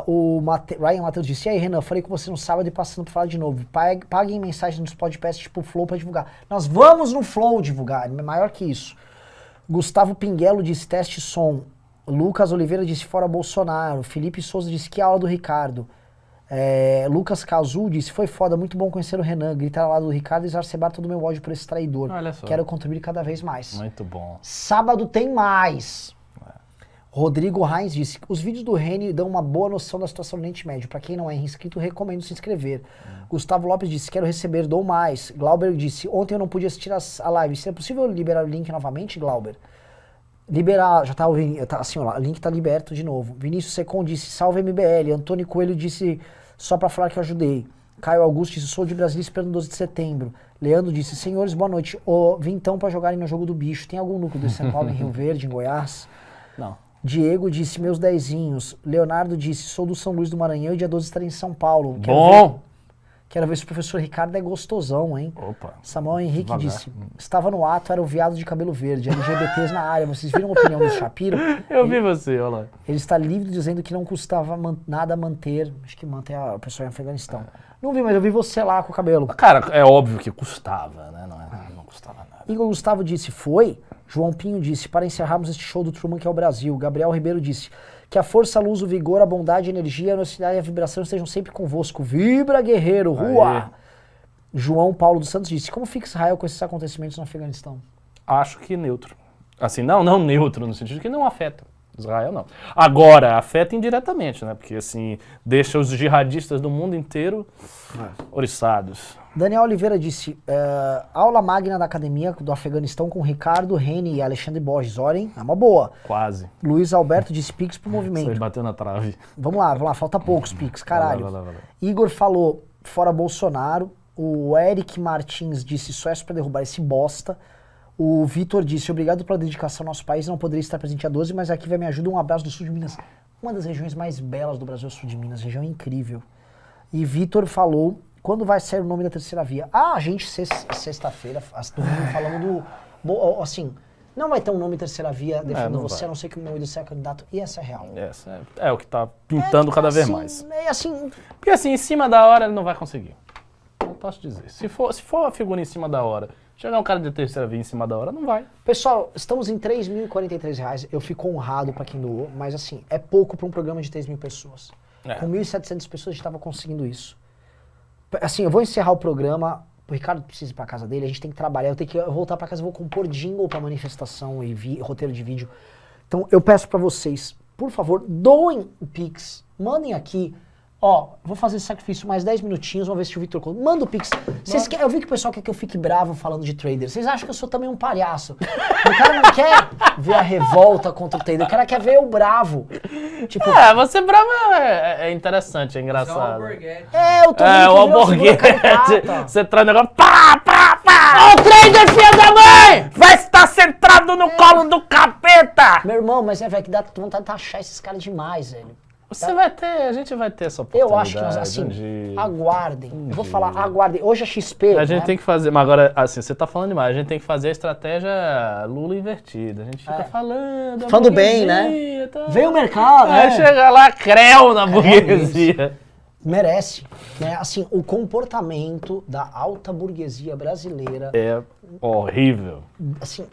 O Ryan Matheus disse, e aí Renan, falei com você no sábado e passando pra falar de novo, paguem mensagem nos podcasts tipo Flow pra divulgar. Nós vamos no Flow divulgar, é maior que isso. Gustavo Pinguelo disse, teste som. Lucas Oliveira disse, fora Bolsonaro. Felipe Souza disse, que aula do Ricardo. Lucas Cazu disse, foi foda, muito bom conhecer o Renan, gritar ao lado do Ricardo e exacerbar todo o meu ódio por esse traidor. Olha só. Quero contribuir cada vez mais. Muito bom. Sábado tem mais. Rodrigo Reis disse, os vídeos do Reni dão uma boa noção da situação do Oriente Médio. Pra quem não é inscrito, recomendo se inscrever. Gustavo Lopes disse, quero receber, dou mais. Glauber disse, ontem eu não pude assistir a live. Se é possível liberar o link novamente, Glauber? Liberar, já tá ouvindo, assim, ó, o link tá liberto de novo. Vinícius Secon disse, salve MBL. Antônio Coelho disse, só pra falar que eu ajudei. Caio Augusto disse, sou de Brasília esperando 12 de setembro. Leandro disse, senhores, boa noite. Vim então pra jogarem no jogo do bicho. Tem algum núcleo do São Paulo em Rio Verde, em Goiás? Não. Diego disse, meus dezinhos. Leonardo disse, sou do São Luís do Maranhão e dia 12 estarei em São Paulo. Quero ver se o professor Ricardo é gostosão, hein? Opa. Samuel Henrique Devagar. disse, estava no ato, era o viado de cabelo verde, LGBTs na área. Vocês viram a opinião do Shapiro? Eu vi você, olha lá. Ele está livre dizendo que não custava nada manter, acho que manter a pessoa em Afeganistão. Não vi, mas eu vi você lá com o cabelo. Cara, é óbvio que custava, né? Não custava nada. Igor Gustavo disse, foi? João Pinho disse, para encerrarmos este show do Truman que é o Brasil. Gabriel Ribeiro disse, que a força, a luz, o vigor, a bondade, a energia, a honestidade e a vibração estejam sempre convosco. Vibra, guerreiro, rua! Aê. João Paulo dos Santos disse, como fica Israel com esses acontecimentos no Afeganistão? Acho que neutro. Assim, não neutro, no sentido que não afeta. Israel não. Agora, afeta indiretamente, né? Porque assim, deixa os jihadistas do mundo inteiro oriçados. Daniel Oliveira disse, aula magna da academia do Afeganistão com Ricardo, Reni e Alexandre Borges. Olhem, é uma boa. Quase. Luiz Alberto disse Pix pro Isso aí movimento. bateu na trave. Vamos lá, falta poucos Pix, caralho. Vai lá. Igor falou, fora Bolsonaro. O Eric Martins disse, só é pra derrubar esse bosta. O Vitor disse, obrigado pela dedicação ao nosso país, não poderia estar presente a 12, mas aqui vai me ajudar, um abraço do sul de Minas. Uma das regiões mais belas do Brasil é o sul de Minas, região incrível. E Vitor falou, quando vai sair o nome da terceira via? A gente, sexta-feira, domingo, falando do... Assim, não vai ter um nome terceira via defendendo você, vai. A não ser que o meu ídolo seja candidato, e essa é real. Essa é o que tá pintando cada vez assim, mais. É assim... Porque assim, em cima da hora ele não vai conseguir. Não posso dizer. Se for uma figura em cima da hora, chegar um cara de terceira via em cima da hora, não vai. Pessoal, estamos em R$3.043. Eu fico honrado pra quem doou, mas assim, é pouco pra um programa de 3.000 pessoas. Com 1.700 pessoas a gente tava conseguindo isso. Assim, eu vou encerrar o programa, o Ricardo precisa ir pra casa dele, a gente tem que trabalhar, eu tenho que voltar pra casa, eu vou compor jingle pra manifestação e roteiro de vídeo. Então eu peço pra vocês, por favor, doem o Pix, mandem aqui. Vou fazer esse sacrifício mais 10 minutinhos, vamos ver se o Victor... Manda o Pix. Eu vi que o pessoal quer que eu fique bravo falando de trader. Vocês acham que eu sou também um palhaço? O cara não quer ver a revolta contra o trader, o cara quer ver eu bravo. Tipo, você bravo é interessante, é engraçado. eu tô O alborguete. Você traz o negócio, pá! Ô trader, filha da mãe! Vai estar centrado no colo do capeta! Meu irmão, mas velho, que dá vontade de taxar esses caras demais, velho. A gente vai ter essa oportunidade. Eu acho que, assim, aguardem. Eu vou falar, aguardem. Hoje a XP... A gente tem que fazer, mas agora, assim, você tá falando demais, a gente tem que fazer a estratégia Lula invertida. A gente fica falando... Falando bem, né? Tá. Vem o mercado, Aí chega lá, creu na burguesia. Merece. Né? Assim, o comportamento da alta burguesia brasileira... É horrível. Assim,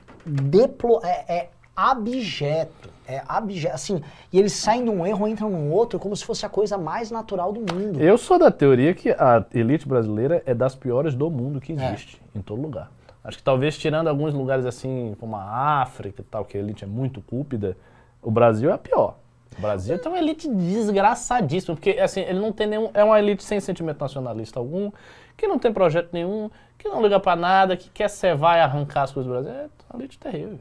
abjeto. É abjeto. Assim, e eles saem de um erro, entram num outro, como se fosse a coisa mais natural do mundo. Eu sou da teoria que a elite brasileira é das piores do mundo que existe, em todo lugar. Acho que talvez tirando alguns lugares assim, como a África e tal, que a elite é muito cúpida, o Brasil é a pior. O Brasil tem uma elite desgraçadíssima, porque assim, ele não tem nenhum... É uma elite sem sentimento nacionalista algum, que não tem projeto nenhum, que não liga pra nada, que quer cevar e arrancar as coisas do Brasil. É uma elite terrível.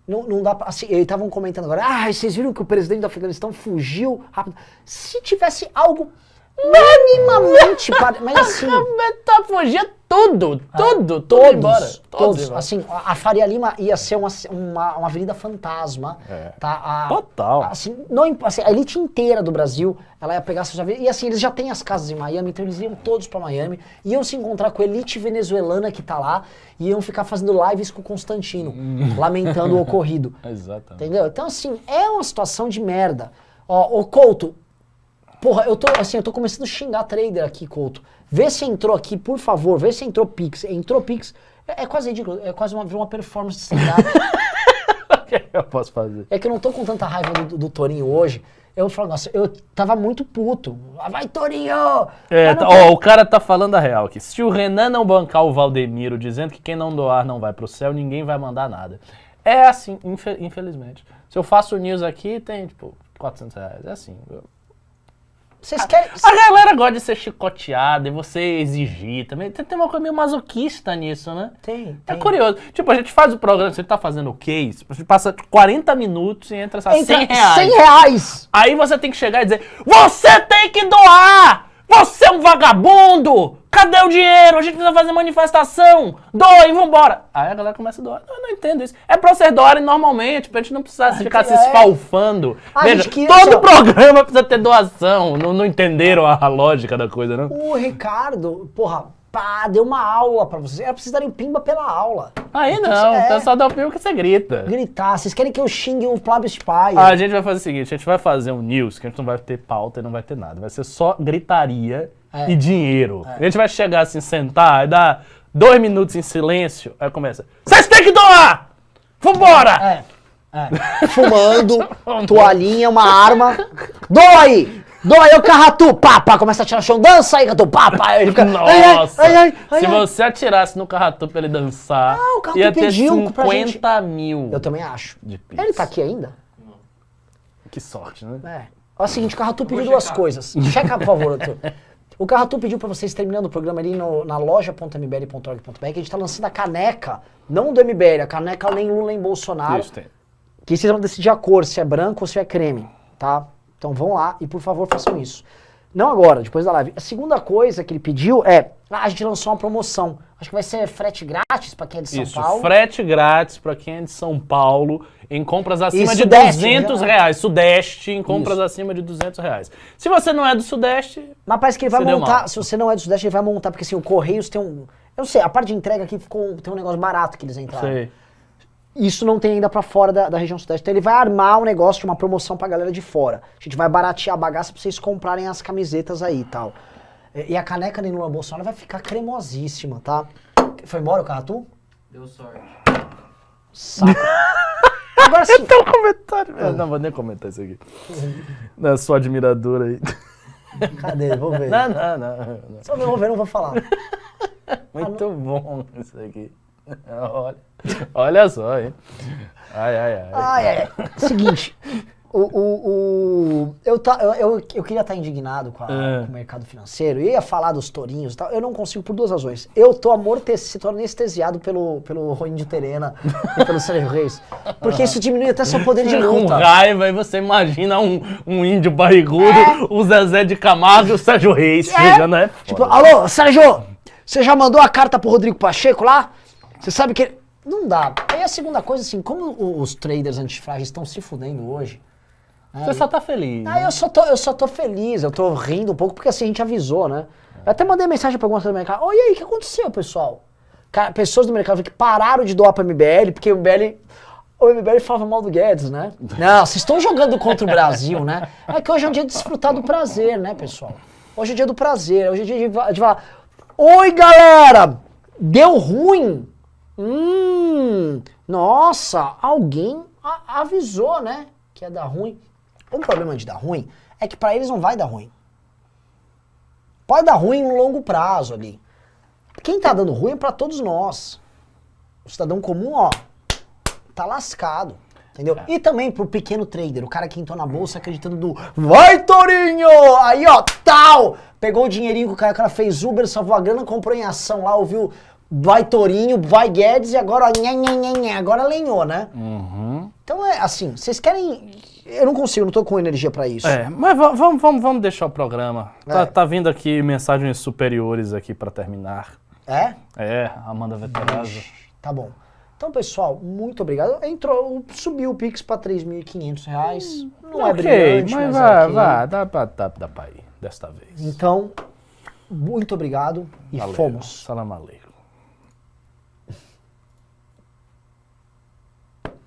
Não dá pra... Assim, eles estavam comentando agora, vocês viram que o presidente do Afeganistão fugiu rápido. Se tivesse algo minimamente... Mas assim... Tá fugindo tudo embora. Todos. Assim, a Faria Lima ia ser uma avenida fantasma. Tá? Total. Assim, a elite inteira do Brasil, ela ia pegar seus aviões. E assim, eles já têm as casas em Miami, então eles iam todos pra Miami, iam se encontrar com a elite venezuelana que tá lá, e iam ficar fazendo lives com o Constantino, lamentando o ocorrido. Exatamente. Entendeu? Então assim, é uma situação de merda. Ô Couto, porra, eu tô começando a xingar trader aqui, Couto. Vê se entrou aqui, por favor, vê se entrou Pix. Entrou Pix, é quase ridículo, é quase uma performance de stand-up. O que eu posso fazer? É que eu não tô com tanta raiva do Torinho hoje, Eu falo, nossa, eu tava muito puto. Vai, Torinho! É, Mas não ó, o cara tá falando a real aqui. Se o Renan não bancar o Valdemiro dizendo que quem não doar não vai pro céu, ninguém vai mandar nada. É assim, infelizmente. Se eu faço news aqui, tem, tipo, R$400. É assim. Vocês querem... A galera gosta de ser chicoteada e você exigir também. Tem uma coisa meio masoquista nisso, né? Tem. É curioso. Tipo, a gente faz o programa, você tá fazendo o case, você passa 40 minutos e entra R$100. R$100! Aí você tem que chegar e dizer, você tem que doar! Você é um vagabundo! Cadê o dinheiro? A gente precisa fazer manifestação! Doe, vambora! Aí a galera começa a doar. Eu não entendo isso. É pra vocês doarem normalmente, pra gente não precisar ficar se esfalfando. Veja, todo programa precisa ter doação. Não entenderam a lógica da coisa, não? O Ricardo, porra, deu uma aula pra vocês. Era pra vocês darem pimba pela aula. Aí não, então só dá o pimba que você grita. Gritar. Vocês querem que eu xingue o Flávio Spy? A gente vai fazer o seguinte, a gente vai fazer um news que a gente não vai ter pauta e não vai ter nada. Vai ser só gritaria e dinheiro. A gente vai chegar assim, sentar e dar 2 minutos em silêncio, aí começa, vocês têm que doar! Vambora! Fumando, toalhinha, uma arma. Doa aí! Doa aí o Carratu! Pá, começa a tirar chão. Dança aí, Carratu! Pá, ele fica... Nossa! Se você atirasse no Carratu pra ele dançar, o Carratu ia ter pediu 50 mil. Eu também acho. De pix. Ele tá aqui ainda? Que sorte, né? É o seguinte, o Carratu pediu duas coisas. Checa, por favor, Arthur. O Carratu pediu pra vocês, terminando o programa ali na loja.mbl.org.br, que a gente tá lançando a caneca, não do MBL, a caneca nem Lula nem Bolsonaro. Isso, tem. Que vocês vão decidir a cor, se é branco ou se é creme, tá? Então vão lá e, por favor, façam isso. Não agora, depois da live. A segunda coisa que ele pediu é, a gente lançou uma promoção. Acho que vai ser frete grátis pra quem é de São Paulo. Frete grátis pra quem é de São Paulo, em compras acima de Sudeste, R$200. Sudeste, em compras acima de R$200. Se você não é do Sudeste... Mas parece que ele vai Você deu montar, mal. se você não é do Sudeste, ele vai montar, porque assim, o Correios tem um... Eu não sei, a parte de entrega aqui tem um negócio barato que eles entraram. Sei. Isso não tem ainda pra fora da região Sudeste. Então ele vai armar um negócio de uma promoção pra galera de fora. A gente vai baratear a bagaça pra vocês comprarem as camisetas aí e tal. E a caneca nem Lula Bolsonaro vai ficar cremosíssima, tá? Foi embora o Carratu? Deu sorte. Saco. Agora sim. Tem um comentário. Eu não vou nem comentar isso aqui. Na sua admiradora aí. Cadê? Vou ver. Não. Só eu vou ver, não vou falar. Muito bom isso aqui. Olha só, hein? Ai. Seguinte, eu queria estar indignado com o mercado financeiro, eu ia falar dos tourinhos e tal, eu não consigo por duas razões. Eu tô tô anestesiado pelo Índio Terena e pelo Sérgio Reis, porque isso diminui até seu poder de Com luta. raiva, e você imagina um índio barrigudo, o Zezé de Camargo e o Sérgio Reis chegando, né? Tipo, alô, Sérgio, você já mandou a carta pro Rodrigo Pacheco lá? Você sabe que... Não dá. Aí a segunda coisa, assim, como os traders antifrágeis estão se fudendo hoje... Você só tá feliz. Eu só tô feliz, eu tô rindo um pouco, porque assim, a gente avisou, né? Eu até mandei mensagem pra algumas pessoas do mercado. Oi, e aí, o que aconteceu, pessoal? Pessoas do mercado que pararam de doar pra MBL, porque o MBL falava mal do Guedes, né? Não, vocês estão jogando contra o Brasil, né? É que hoje é um dia de desfrutar do prazer, né, pessoal? Hoje é dia do prazer, hoje é dia de falar, oi, galera, deu ruim? Nossa, alguém avisou, né, que ia dar ruim. O problema de dar ruim é que pra eles não vai dar ruim. Pode dar ruim no longo prazo ali. Quem tá dando ruim é pra todos nós. O cidadão comum, ó, tá lascado. Entendeu? E também pro pequeno trader, o cara que entrou na bolsa acreditando no vai, Torinho! Aí, ó, tal! Pegou o dinheirinho que o cara fez Uber, salvou a grana, comprou em ação lá, ouviu vai, Torinho, vai, Guedes, e agora, agora lenhou, né? Então é assim, vocês querem... Eu não consigo, não tô com energia pra isso. Mas vamos deixar o programa. Tá vindo aqui mensagens superiores aqui pra terminar. É? Amanda Veterazzo. Tá bom. Então, pessoal, muito obrigado. Subiu o Pix pra R$3.500. Não é brilhante, mas dá pra ir desta vez. Então, muito obrigado e Valeu. fomos. Salam aleikum.